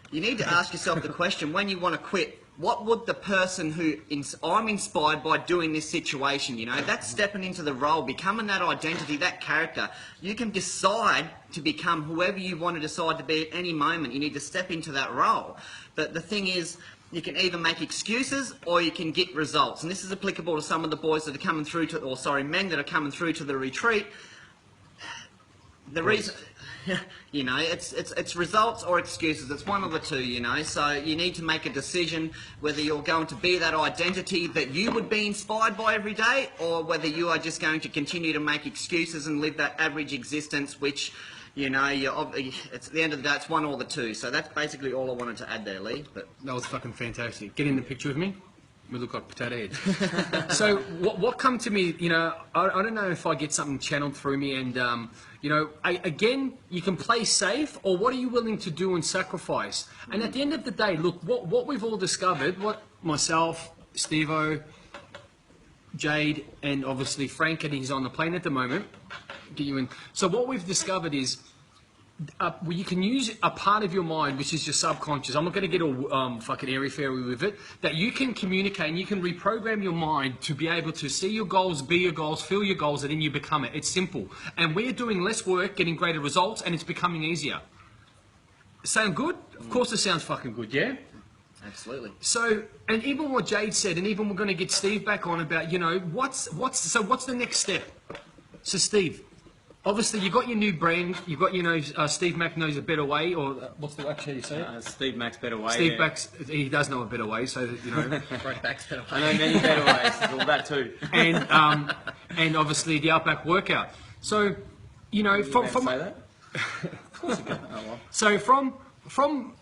you need to ask yourself the question, when you want to quit, what would the person who I'm inspired by doing this situation, you know, that's stepping into the role, becoming that identity, that character. You can decide to become whoever you want to decide to be at any moment. You need to step into that role. But the thing is, you can either make excuses or you can get results. And this is applicable to some of the boys that are coming through to, or sorry, men that are coming through to the retreat. The reason, you know, it's results or excuses. It's one of the two, you know. So you need to make a decision whether you're going to be that identity that you would be inspired by every day, or whether you are just going to continue to make excuses and live that average existence, which, you know, it's at the end of the day, it's one or the two. So that's basically all I wanted to add there, Leigh. But that was fucking fantastic. Get in the picture with me. We look like potato heads. So what come to me, you know, I don't know if I get something channeled through me, and you know, again, you can play safe, or what are you willing to do and sacrifice? And at the end of the day, look, what we've all discovered, what myself, Steve-O, Jade, and obviously Frank, and he's on the plane at the moment, get you in. So what we've discovered is, you can use a part of your mind, which is your subconscious. I'm not going to get all fucking airy-fairy with it. That you can communicate and you can reprogram your mind to be able to see your goals, be your goals, feel your goals, and then you become it. It's simple. And we're doing less work, getting greater results, and it's becoming easier. Sound good? Of course it sounds fucking good, yeah? absolutely. So, and even what Jade said, and even we're going to get Steve back on about, you know, what's the next step? So Steve, obviously, you got your new brand. You got, you know, Steve Mack knows a better way, or what's the actually you say? Steve Mack's better way. Steve Mack's, he does know a better way, so that, you know. Back's better way. I know many better ways. There's all that too. And obviously the Outback workout. So, you know, from say that? of course you can. Oh, well. So from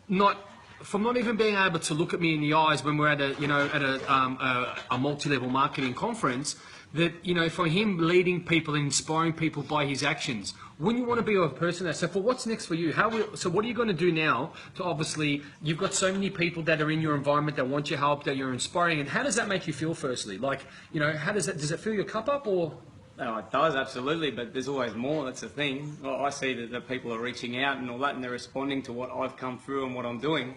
not even being able to look at me in the eyes when we're at a multi-level marketing conference, that, you know, for him leading people and inspiring people by his actions, wouldn't you want to be a person that, so for what's next for you? So what are you going to do now to, obviously, you've got so many people that are in your environment that want your help, that you're inspiring, and how does that make you feel firstly? Like, you know, does it fill your cup up, or? No, it does, absolutely, but there's always more, that's the thing. Well, I see that the people are reaching out and all that, and they're responding to what I've come through and what I'm doing.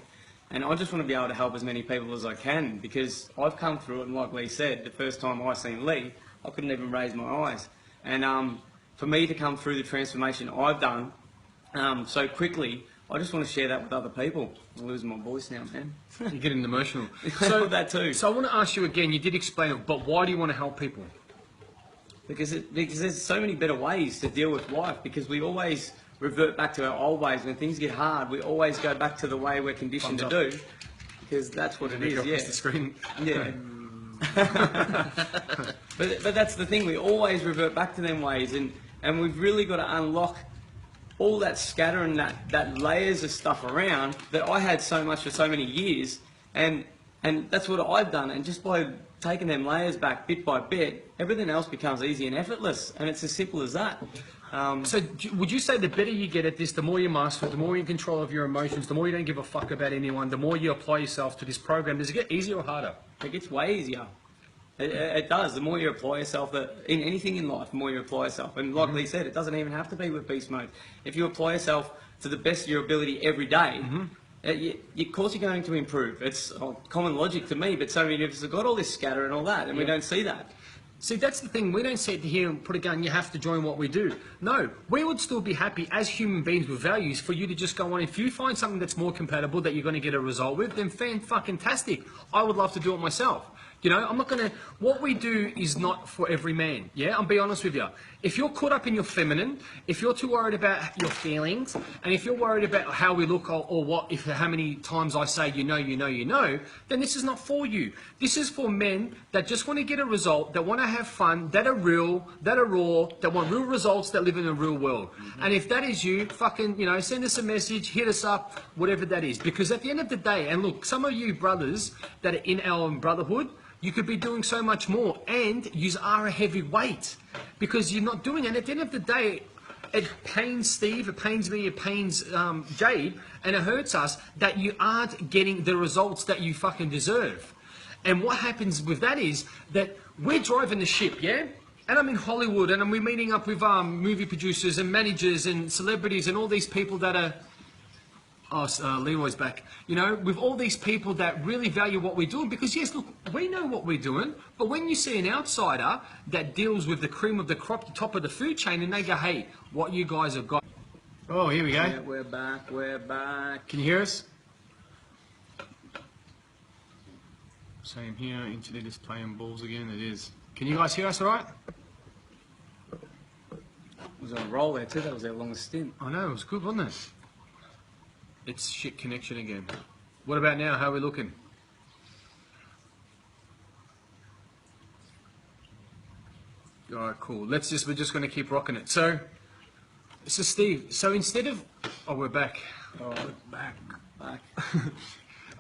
And I just want to be able to help as many people as I can, because I've come through it, and like Leigh said, the first time I seen Leigh, I couldn't even raise my eyes. And for me to come through the transformation I've done so quickly, I just want to share that with other people. I'm losing my voice now, man. You're getting emotional. So that too. So I want to ask you again, you did explain it, but why do you want to help people? Because there's so many better ways to deal with life, because we always revert back to our old ways. When things get hard, we always go back to the way we're conditioned to do, because that's what it is. Yeah. The screen. Yeah. but that's the thing. We always revert back to them ways, and we've really got to unlock all that scatter and that layers of stuff around that I had so much for so many years, and that's what I've done. And just by taking them layers back bit by bit, everything else becomes easy and effortless, and it's as simple as that. So would you say the better you get at this, the more you master it, the more you're in control of your emotions, the more you don't give a fuck about anyone, the more you apply yourself to this program, does it get easier or harder? It gets way easier. It does. The more you apply yourself in anything in life, the more you apply yourself. And like Leigh said, it doesn't even have to be with beast mode. If you apply yourself to the best of your ability every day, of course you're going to improve. It's common logic to me, but so many of us have got all this scatter and all that, and we don't see that. See, that's the thing. We don't sit here and put a gun, you have to join what we do. No, we would still be happy as human beings with values for you to just go on. If you find something that's more compatible that you're going to get a result with, then fan-fucking-tastic. I would love to do it myself. You know, I'm not going to... What we do is not for every man, yeah? I'll be honest with you. If you're caught up in your feminine, if you're too worried about your feelings, and if you're worried about how we look or how many times I say you know, then this is not for you. This is for men that just want to get a result, that want to have fun, that are real, that are raw, that want real results, that live in a real world. And if that is you, fucking, you know, send us a message, hit us up, whatever that is. Because at the end of the day, and look, some of you brothers that are in our brotherhood, you could be doing so much more, and you are a heavy weight because you're not doing it. At the end of the day, it pains Steve, it pains me, it pains Jade, and it hurts us that you aren't getting the results that you fucking deserve. And what happens with that is that we're driving the ship, yeah? And I'm in Hollywood, and we're meeting up with movie producers and managers and celebrities and all these people that are... Oh, Leroy's back. You know, with all these people that really value what we're doing, because yes, look, we know what we're doing, but when you see an outsider that deals with the cream of the crop, the top of the food chain, and they go, hey, what you guys have got. Oh, here we go. Yeah, we're back. Can you hear us? Same here, internet is playing balls again, it is. Can you guys hear us all right? It was on a roll there too, that was our longest stint. I know, it was good, wasn't it? It's shit connection again. What about now? How are we looking? All right, cool. We're just going to keep rocking it. So Steve, so instead of... Oh, we're back. Oh, back.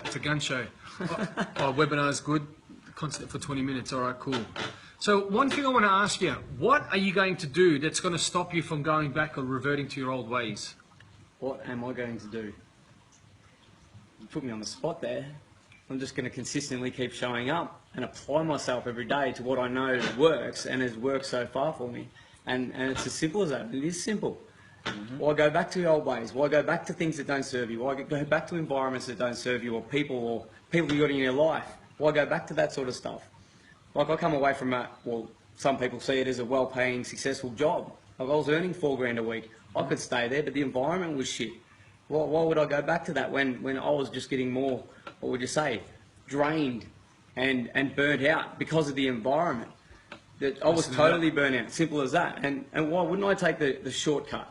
It's a gun show. Webinar's good. Constant for 20 minutes. All right, cool. So one thing I want to ask you, what are you going to do that's going to stop you from going back or reverting to your old ways? What am I going to do? You put me on the spot there. I'm just going to consistently keep showing up and apply myself every day to what I know works and has worked so far for me. And it's as simple as that. It is simple. Why go back to the old ways? Why go back to things that don't serve you? Why go back to environments that don't serve you, or people you got in your life? Why go back to that sort of stuff? Like, I come away from some people see it as a well-paying, successful job. Like, I was earning $4,000 a week. I could stay there, but the environment was shit. Why would I go back to that when I was just getting more, what would you say, drained and burnt out because of the environment? That I was totally burnt out, simple as that. And why wouldn't I take the shortcut?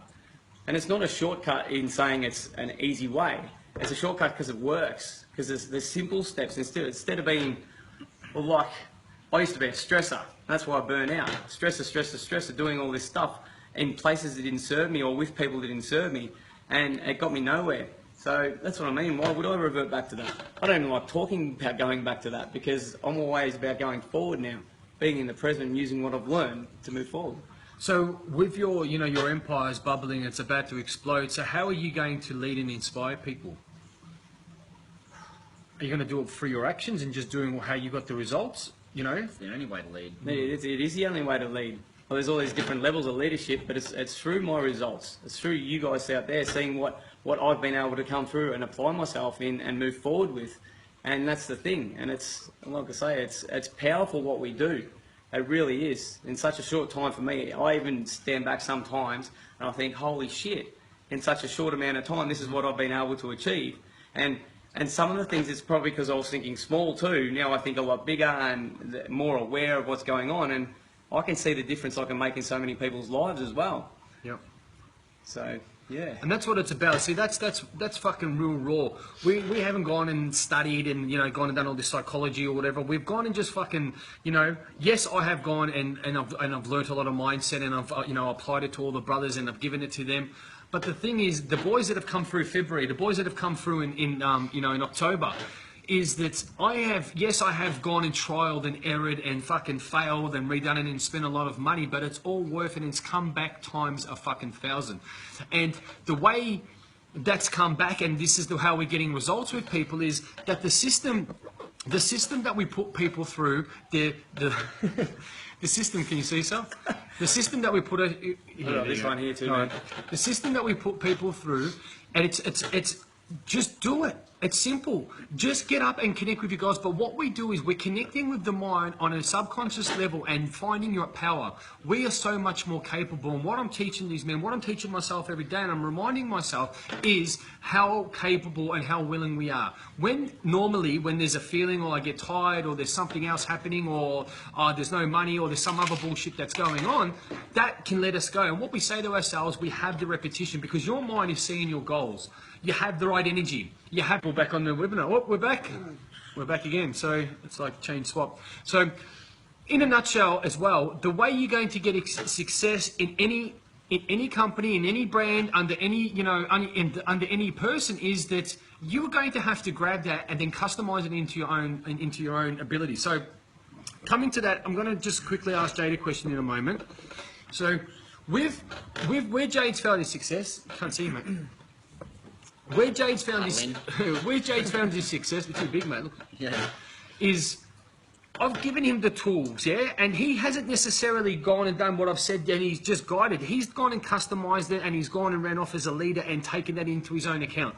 And it's not a shortcut in saying it's an easy way. It's a shortcut because it works, because there's simple steps. Instead of being, well, like, I used to be a stressor. That's why I burn out. Stressor, doing all this stuff in places that didn't serve me or with people that didn't serve me. And it got me nowhere. So that's what I mean. Why would I revert back to that? I don't even like talking about going back to that, because I'm always about going forward now, being in the present and using what I've learned to move forward. So with your, your empire's bubbling, it's about to explode. So how are you going to lead and inspire people? Are you going to do it through your actions and just doing how you got the results? It's the only way to lead. It is the only way to lead. Well, there's all these different levels of leadership, but it's through my results. It's through you guys out there seeing what I've been able to come through and apply myself in and move forward with. And that's the thing. And it's, like I say, it's powerful what we do. It really is. In such a short time for me, I even stand back sometimes and I think, holy shit, in such a short amount of time, this is what I've been able to achieve. And some of the things, it's probably because I was thinking small too. Now I think a lot bigger and more aware of what's going on. And I can see the difference I can make in so many people's lives as well. Yep. So, Yeah. And that's what it's about. See, that's fucking real raw. We haven't gone and studied and, you know, gone and done all this psychology or whatever. We've gone and just fucking, you know, yes, I have gone and I've learnt a lot of mindset, and I've, you know, applied it to all the brothers and I've given it to them. But the thing is, the boys that have come through February, the boys that have come through in you know, in October, is that I have gone and trialed and erred and fucking failed and redone it and spent a lot of money, but it's all worth it, and it's come back times a fucking 1,000. And the way that's come back, and this is how we're getting results with people, is that the system that we put people through, the system, can you see yourself? The system that we put this one here too, right. man. The system that we put people through, and it's just do it. It's simple. Just get up and connect with your guys. But what we do is we're connecting with the mind on a subconscious level and finding your power. We are so much more capable. And what I'm teaching these men, what I'm teaching myself every day, and I'm reminding myself, is how capable and how willing we are. Normally when there's a feeling, or I get tired, or there's something else happening, or there's no money, or there's some other bullshit that's going on, that can let us go. And what we say to ourselves, we have the repetition, because your mind is seeing your goals. You have the right energy. You have. We're back on the webinar. Oh, we're back. We're back again. So it's like change swap. So, in a nutshell, as well, the way you're going to get success in any company, in any brand, under any, you know, under any person, is that you're going to have to grab that and then customize it into your own ability. So, coming to that, I'm going to just quickly ask Jade a question in a moment. So, with where Jade's found his success, can't see you, mate. Where Jade's found his success, it's too big, mate. Look, Yeah. is I've given him the tools, yeah, and he hasn't necessarily gone and done what I've said, and he's just guided. He's gone and customized it, and he's gone and ran off as a leader and taken that into his own account.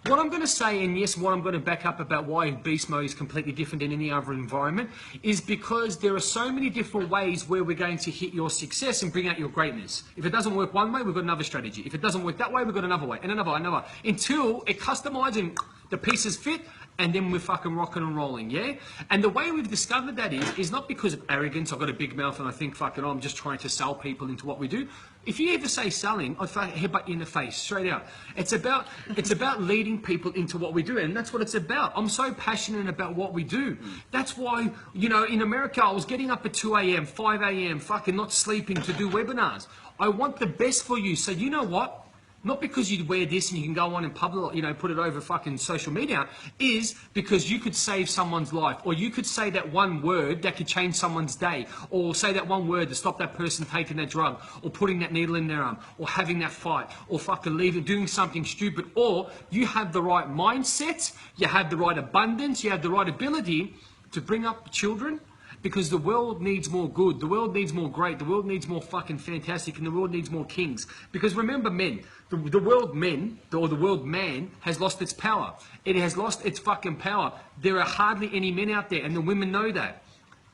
What I'm going to say, and yes, what I'm going to back up about why beast mode is completely different than any other environment, is because there are so many different ways where we're going to hit your success and bring out your greatness. If it doesn't work one way, we've got another strategy. If it doesn't work that way, we've got another way, and another, until it customizes and the pieces fit, and then we're fucking rocking and rolling, yeah? And the way we've discovered that is not because of arrogance. I've got a big mouth and I think, fucking, I'm just trying to sell people into what we do. If you ever say selling, I'd headbutt you in the face, straight out. It's about leading people into what we do, and that's what it's about. I'm so passionate about what we do. That's why, you know, in America, I was getting up at 2 a.m., 5 a.m., fucking not sleeping to do webinars. I want the best for you, so you know what? Not because you wear this and you can go on and publish, you know, put it over fucking social media, is because you could save someone's life, or you could say that one word that could change someone's day, or say that one word to stop that person taking that drug, or putting that needle in their arm, or having that fight, or fucking leaving, doing something stupid. Or you have the right mindset, you have the right abundance, you have the right ability to bring up children. Because the world needs more good, the world needs more great, the world needs more fucking fantastic, and the world needs more kings. Because remember, men, the world man has lost its power. It has lost its fucking power. There are hardly any men out there, and the women know that.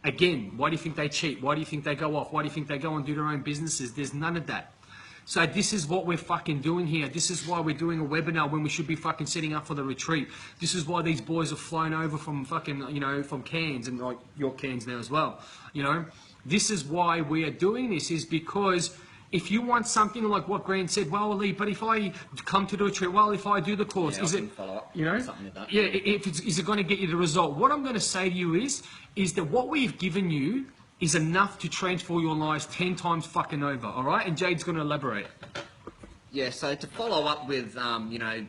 Again, why do you think they cheat? Why do you think they go off? Why do you think they go and do their own businesses? There's none of that. So this is what we're fucking doing here. This is why we're doing a webinar when we should be fucking setting up for the retreat. This is why these boys have flown over from fucking, you know, from Cairns, and like your Cairns now as well. You know, this is why we are doing this, is because if you want something like what Grant said, well, Lee, but if I come to the retreat, well, if I do the course, Yeah, is it, follow up, you know, something like that. yeah, is it going to get you the result? What I'm going to say to you is that what we've given you is enough to transform your lives 10 times fucking over, all right? And Jade's going to elaborate. Yeah, so to follow up with, you know,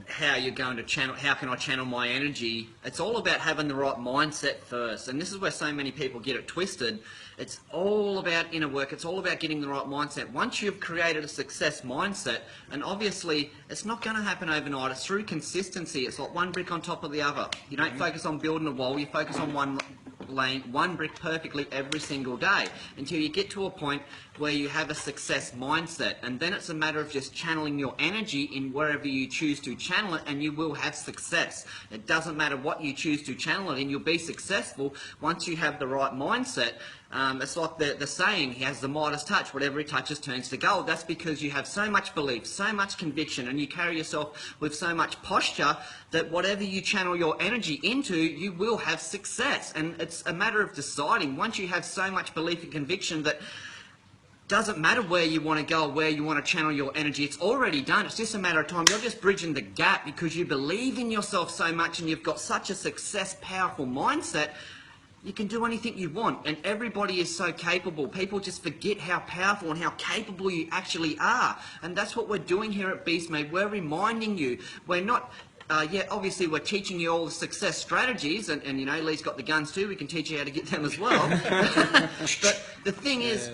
how you're going to channel, how can I channel my energy? It's all about having the right mindset first. And this is where so many people get it twisted. It's all about inner work. It's all about getting the right mindset. Once you've created a success mindset, and obviously it's not going to happen overnight. It's through consistency. It's like one brick on top of the other. You don't focus on building a wall. You focus on one brick perfectly every single day until you get to a point where you have a success mindset, and then it's a matter of just channeling your energy in wherever you choose to channel it, and you will have success. It doesn't matter what you choose to channel it in, you'll be successful once you have the right mindset. It's like the saying, he has the Midas touch, whatever he touches turns to gold. That's because you have so much belief, so much conviction, and you carry yourself with so much posture that whatever you channel your energy into, you will have success. And it's a matter of deciding, once you have so much belief and conviction that doesn't matter where you want to go or where you want to channel your energy. It's already done. It's just a matter of time. You're just bridging the gap because you believe in yourself so much and you've got such a success, powerful mindset. You can do anything you want, and everybody is so capable. People just forget how powerful and how capable you actually are. And that's what we're doing here at Beast Made. We're reminding you. We're not... yeah, obviously we're teaching you all the success strategies, and you know, Leigh's got the guns too. We can teach you how to get them as well. But the thing is,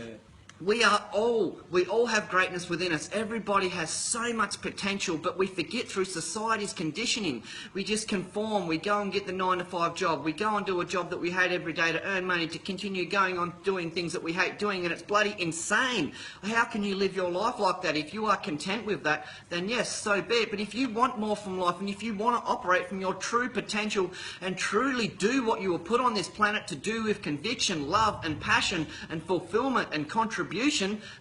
we all have greatness within us. Everybody has so much potential, but we forget through society's conditioning. We just conform. We go and get the 9-to-5 job. We go and do a job that we hate every day to earn money, to continue going on doing things that we hate doing, and it's bloody insane. How can you live your life like that? If you are content with that, then yes, so be it. But if you want more from life, and if you want to operate from your true potential and truly do what you were put on this planet to do with conviction, love and passion and fulfillment and contribution,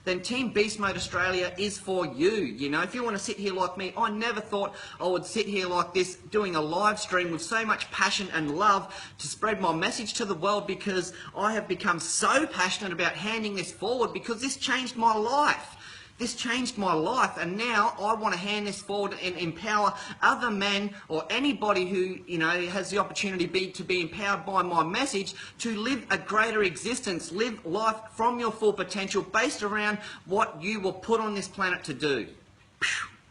then Team Beast Mode Australia is for you. You know, if you want to sit here like me, I never thought I would sit here like this doing a live stream with so much passion and love to spread my message to the world, because I have become so passionate about handing this forward, because this changed my life. This changed my life, and now I want to hand this forward and empower other men or anybody who, you know, has the opportunity to be empowered by my message to live a greater existence, live life from your full potential based around what you were put on this planet to do.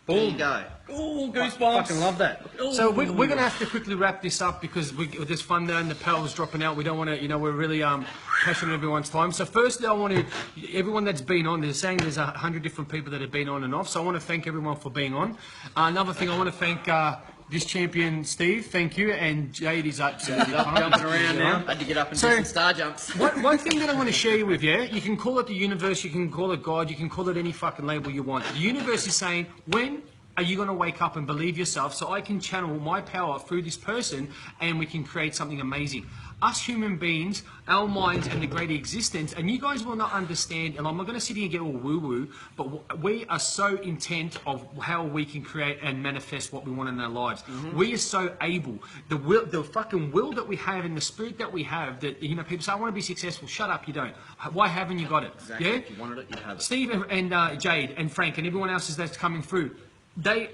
There you go. Oh, goosebumps. Fucking love that. Ooh. So we're going to have to quickly wrap this up because there's fun there and the power's dropping out. We don't want to, you know, we're really passionate everyone's time. So firstly, I want to, everyone that's been on, they're saying there's 100 different people that have been on and off. So I want to thank everyone for being on. Another thing, I want to thank this champion, Steve. Thank you. And Jade is absolutely Jumping around now. Had to get up and do some star jumps. One thing that I want to share with you, you can call it the universe, you can call it God, you can call it any fucking label you want. The universe is saying, when are you going to wake up and believe yourself so I can channel my power through this person and we can create something amazing? Us human beings, our minds and the greater existence, and you guys will not understand, and I'm not going to sit here and get all woo-woo, but we are so intent of how we can create and manifest what we want in our lives. We are so able. The fucking will that we have and the spirit that we have, that, you know, people say, I want to be successful. Shut up, you don't. Why haven't you got it? Exactly. Yeah? If you wanted it, you'd have it. Steve and Jade and Frank and everyone else that's coming through,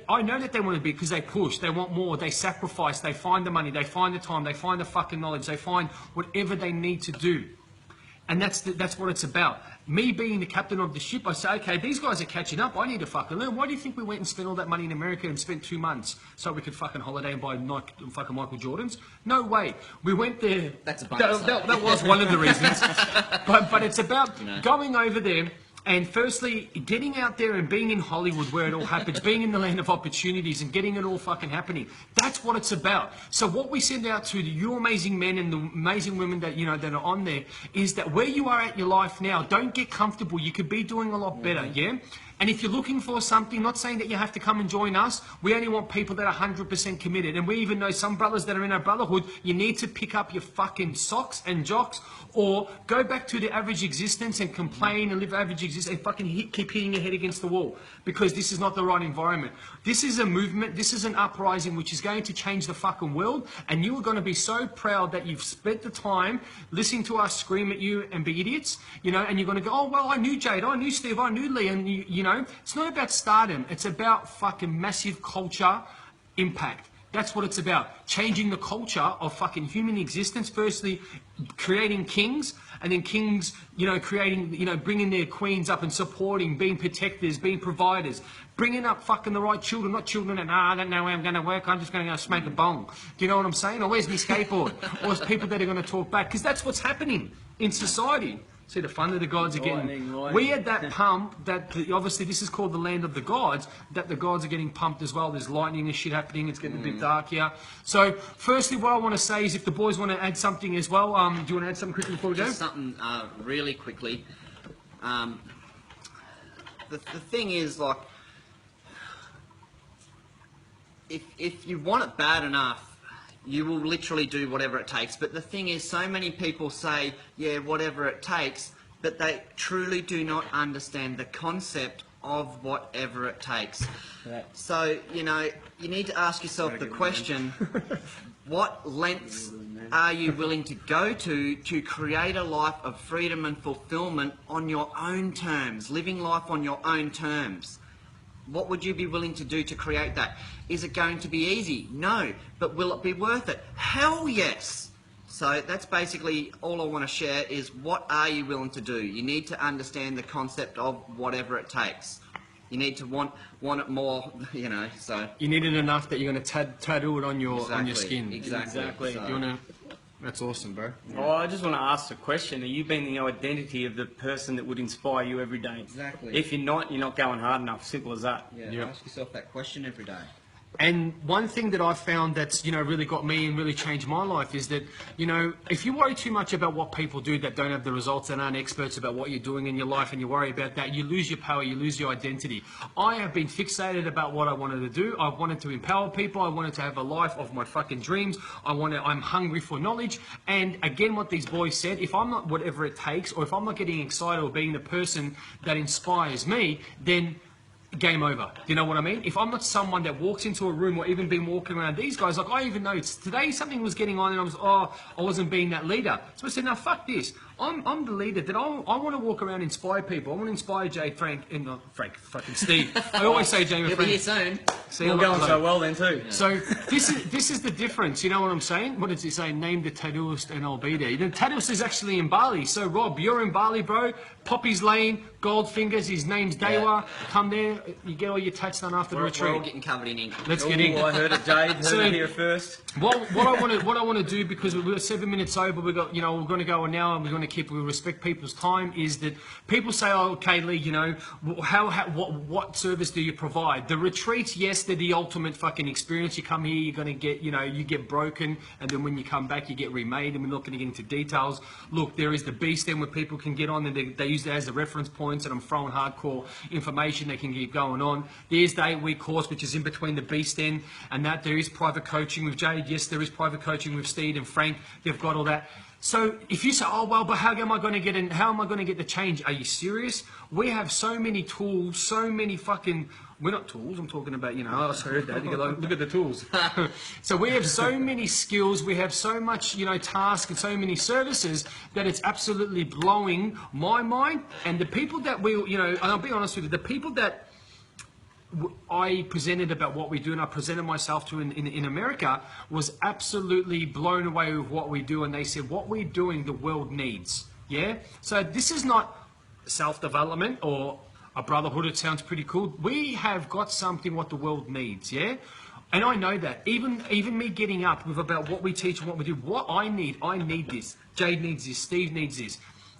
I know that they want to be, because they push, they want more, they sacrifice, they find the money, they find the time, they find the fucking knowledge, they find whatever they need to do. And that's what it's about. Me being the captain of the ship, I say, okay, these guys are catching up, I need to fucking learn. Why do you think we went and spent all that money in America and spent 2 months so we could fucking holiday and buy fucking Michael Jordans? No way. We went there. That's a bonus. That was one of the reasons. But it's about, you know, going over there. And firstly, getting out there and being in Hollywood where it all happens, being in the land of opportunities and getting it all fucking happening. That's what it's about. So what we send out to you amazing men and the amazing women that, you know, that are on there, is that where you are at your life now, don't get comfortable. You could be doing a lot better, yeah? And if you're looking for something, not saying that you have to come and join us, we only want people that are 100% committed. And we even know some brothers that are in our brotherhood, you need to pick up your fucking socks and jocks, or go back to the average existence and complain and live average existence and fucking keep hitting your head against the wall, because this is not the right environment. This is a movement, this is an uprising which is going to change the fucking world, and you are going to be so proud that you've spent the time listening to us scream at you and be idiots, you know, and you're going to go, oh, well, I knew Jade, I knew Steve, I knew Leigh, and you know, it's not about stardom, it's about fucking massive culture impact. That's what it's about. Changing the culture of fucking human existence. Firstly, creating kings, and then kings, you know, creating, you know, bringing their queens up and supporting, being protectors, being providers, bringing up fucking the right children, not children that, I don't know where I'm going to work, I'm just going to go smoke a bong. Do you know what I'm saying? Or where's my skateboard? Or it's people that are going to talk back, because that's what's happening in society. See the fun that the gods are getting. We had that pump, obviously this is called the land of the gods, that the gods are getting pumped as well. There's lightning and shit happening, it's getting a bit dark here. So firstly, what I want to say is, if the boys want to add something as well, do you want to add something quickly before we go? Just something really quickly. The thing is, like, if you want it bad enough, you will literally do whatever it takes. But the thing is, so many people say, yeah, whatever it takes, but they truly do not understand the concept of whatever it takes. So, you know, you need to ask yourself the question, What lengths are you willing to go to create a life of freedom and fulfillment on your own terms, living life on your own terms? What would you be willing to do to create that? Is it going to be easy? No. But will it be worth it? Hell yes. So that's basically all I want to share is what are you willing to do? You need to understand the concept of whatever it takes. You need to want it more, you know. So You need it enough that you're going to tattoo it on your skin. Exactly. So, you wanna, that's awesome, bro. Oh, I just want to ask a question. Are you being the identity of the person that would inspire you every day? Exactly. If you're not going hard enough. Simple as that. Yeah, Yep. ask yourself that question every day. And one thing that I've found that's, really got me and really changed my life is that, if you worry too much about what people do that don't have the results and aren't experts about what you're doing in your life and you worry about that, you lose your power, you lose your identity. I have been fixated about what I wanted to do. I wanted to empower people. I wanted to have a life of my fucking dreams. I'm hungry for knowledge. And again, what these boys said, if I'm not whatever it takes, or if I'm not getting excited or being the person that inspires me, then game over. Do you know what I mean? If I'm not someone that walks into a room or even been walking around these guys, like I even know today something was getting on and I wasn't being that leader. So I said, no, fuck this. I'm the leader that I want to walk around and inspire people. I want to inspire Jay, Frank, and fucking Steve. I always say Jay and You'll Frank. be here soon. See, We're going so well then too. So this is the difference. You know what I'm saying? What does it say? Name the tattooist and I'll be there. The tattooist is actually in Bali. So Rob, you're in Bali, bro. Poppy's Lane, Goldfingers. His name's Dewa. Come there. You get all your tats done after the We're all retreat. getting covered in ink. Let's get in. I heard it, Jade. Heard it here first. What I want to do, because we're 7 minutes over, we're going to go an hour and we're going to we respect people's time, is that people say, oh, okay, Lee, what service do you provide? The retreats, yes, they're the ultimate fucking experience. You come here, you're going to get, you get broken, and then when you come back, you get remade, and we're not going to get into details. Look, there is the beast then where people can get on, and they use that as the reference points, and I'm throwing hardcore information, they can keep going on. There's the 8-week course, which is in between the beast end and that. There is private coaching with Jade. Yes, there is private coaching with Steve and Frank. They've got all that. So if you say, oh, well, but how am I going to get in? How am I going to get the change? Are you serious? We have so many tools, so many fucking, we're not tools, I'm talking about, I heard that. You go, look at the tools. So we have so many skills, we have so much, tasks and so many services that it's absolutely blowing my mind. And the people that and I'll be honest with you, the people that I presented about what we do, and I presented myself to in America, was absolutely blown away with what we do. And they said, what we're doing, the world needs. Yeah? So this is not self-development or a brotherhood. It sounds pretty cool. We have got something what the world needs. Yeah? And I know that. Even me getting up with about what we teach and what we do, what I need this. Jade needs this. Steve needs this.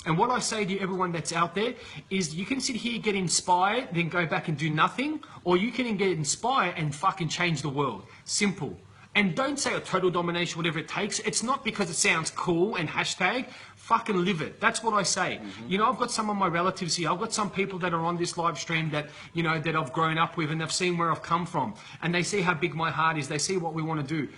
And what I say to everyone that's out there is you can sit here, get inspired, then go back and do nothing, or you can get inspired and fucking change the world. Simple. And don't say a total domination, whatever it takes. It's not because it sounds cool and hashtag. Fucking live it. That's what I say. Mm-hmm. I've got some of my relatives here. I've got some people that are on this live stream that, that I've grown up with, and they've seen where I've come from. And they see how big my heart is. They see what we want to do.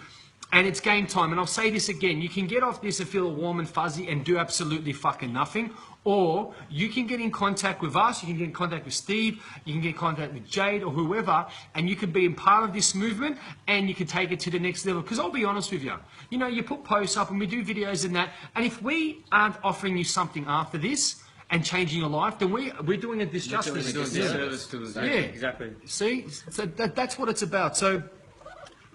And it's game time. And I'll say this again. You can get off this and feel warm and fuzzy and do absolutely fucking nothing. Or you can get in contact with us. You can get in contact with Steve. You can get in contact with Jade or whoever. And you can be a part of this movement and you can take it to the next level. Because I'll be honest with you. You put posts up and we do videos and that. And if we aren't offering you something after this and changing your life, then we're doing a disjustice. We're doing disservice to us. Yeah, exactly. See? So that's what it's about. So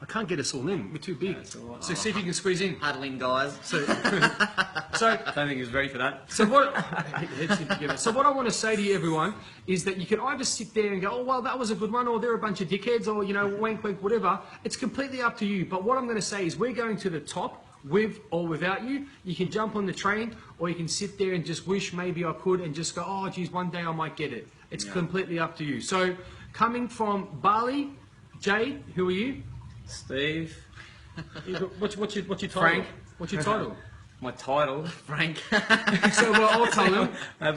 I can't get us all in. We're too big. So see if you can squeeze in. Huddling, guys. So I don't think he was ready for that. So what I want to say to you, everyone, is that you can either sit there and go, oh, well, that was a good one, or they're a bunch of dickheads, or, wank, wank, whatever. It's completely up to you. But what I'm going to say is we're going to the top, with or without you. You can jump on the train, or you can sit there and just wish maybe I could and just go, oh, geez, one day I might get it. It's completely up to you. So coming from Bali, Jade, who are you? Steve. What's your title? Frank. What's your title? My title? Frank. So I'll tell him.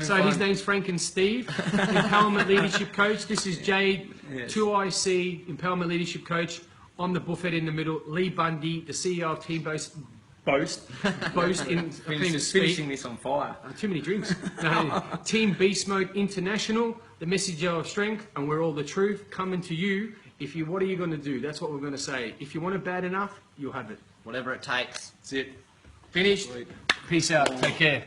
So fun. his name's Frank and Steve, Empowerment Leadership Coach. This is Jade, Yes. 2IC, Empowerment Leadership Coach. I'm the buffet in the middle. Leigh Bundy, the CEO of Team Boast in finishing this on fire. Too many drinks. No, Team Beast Mode International, the messenger of strength, and we're all the truth coming to you. What are you going to do? That's what we're going to say. If you want it bad enough, you'll have it. whatever it takes. That's it. Finished. Peace out. Take care.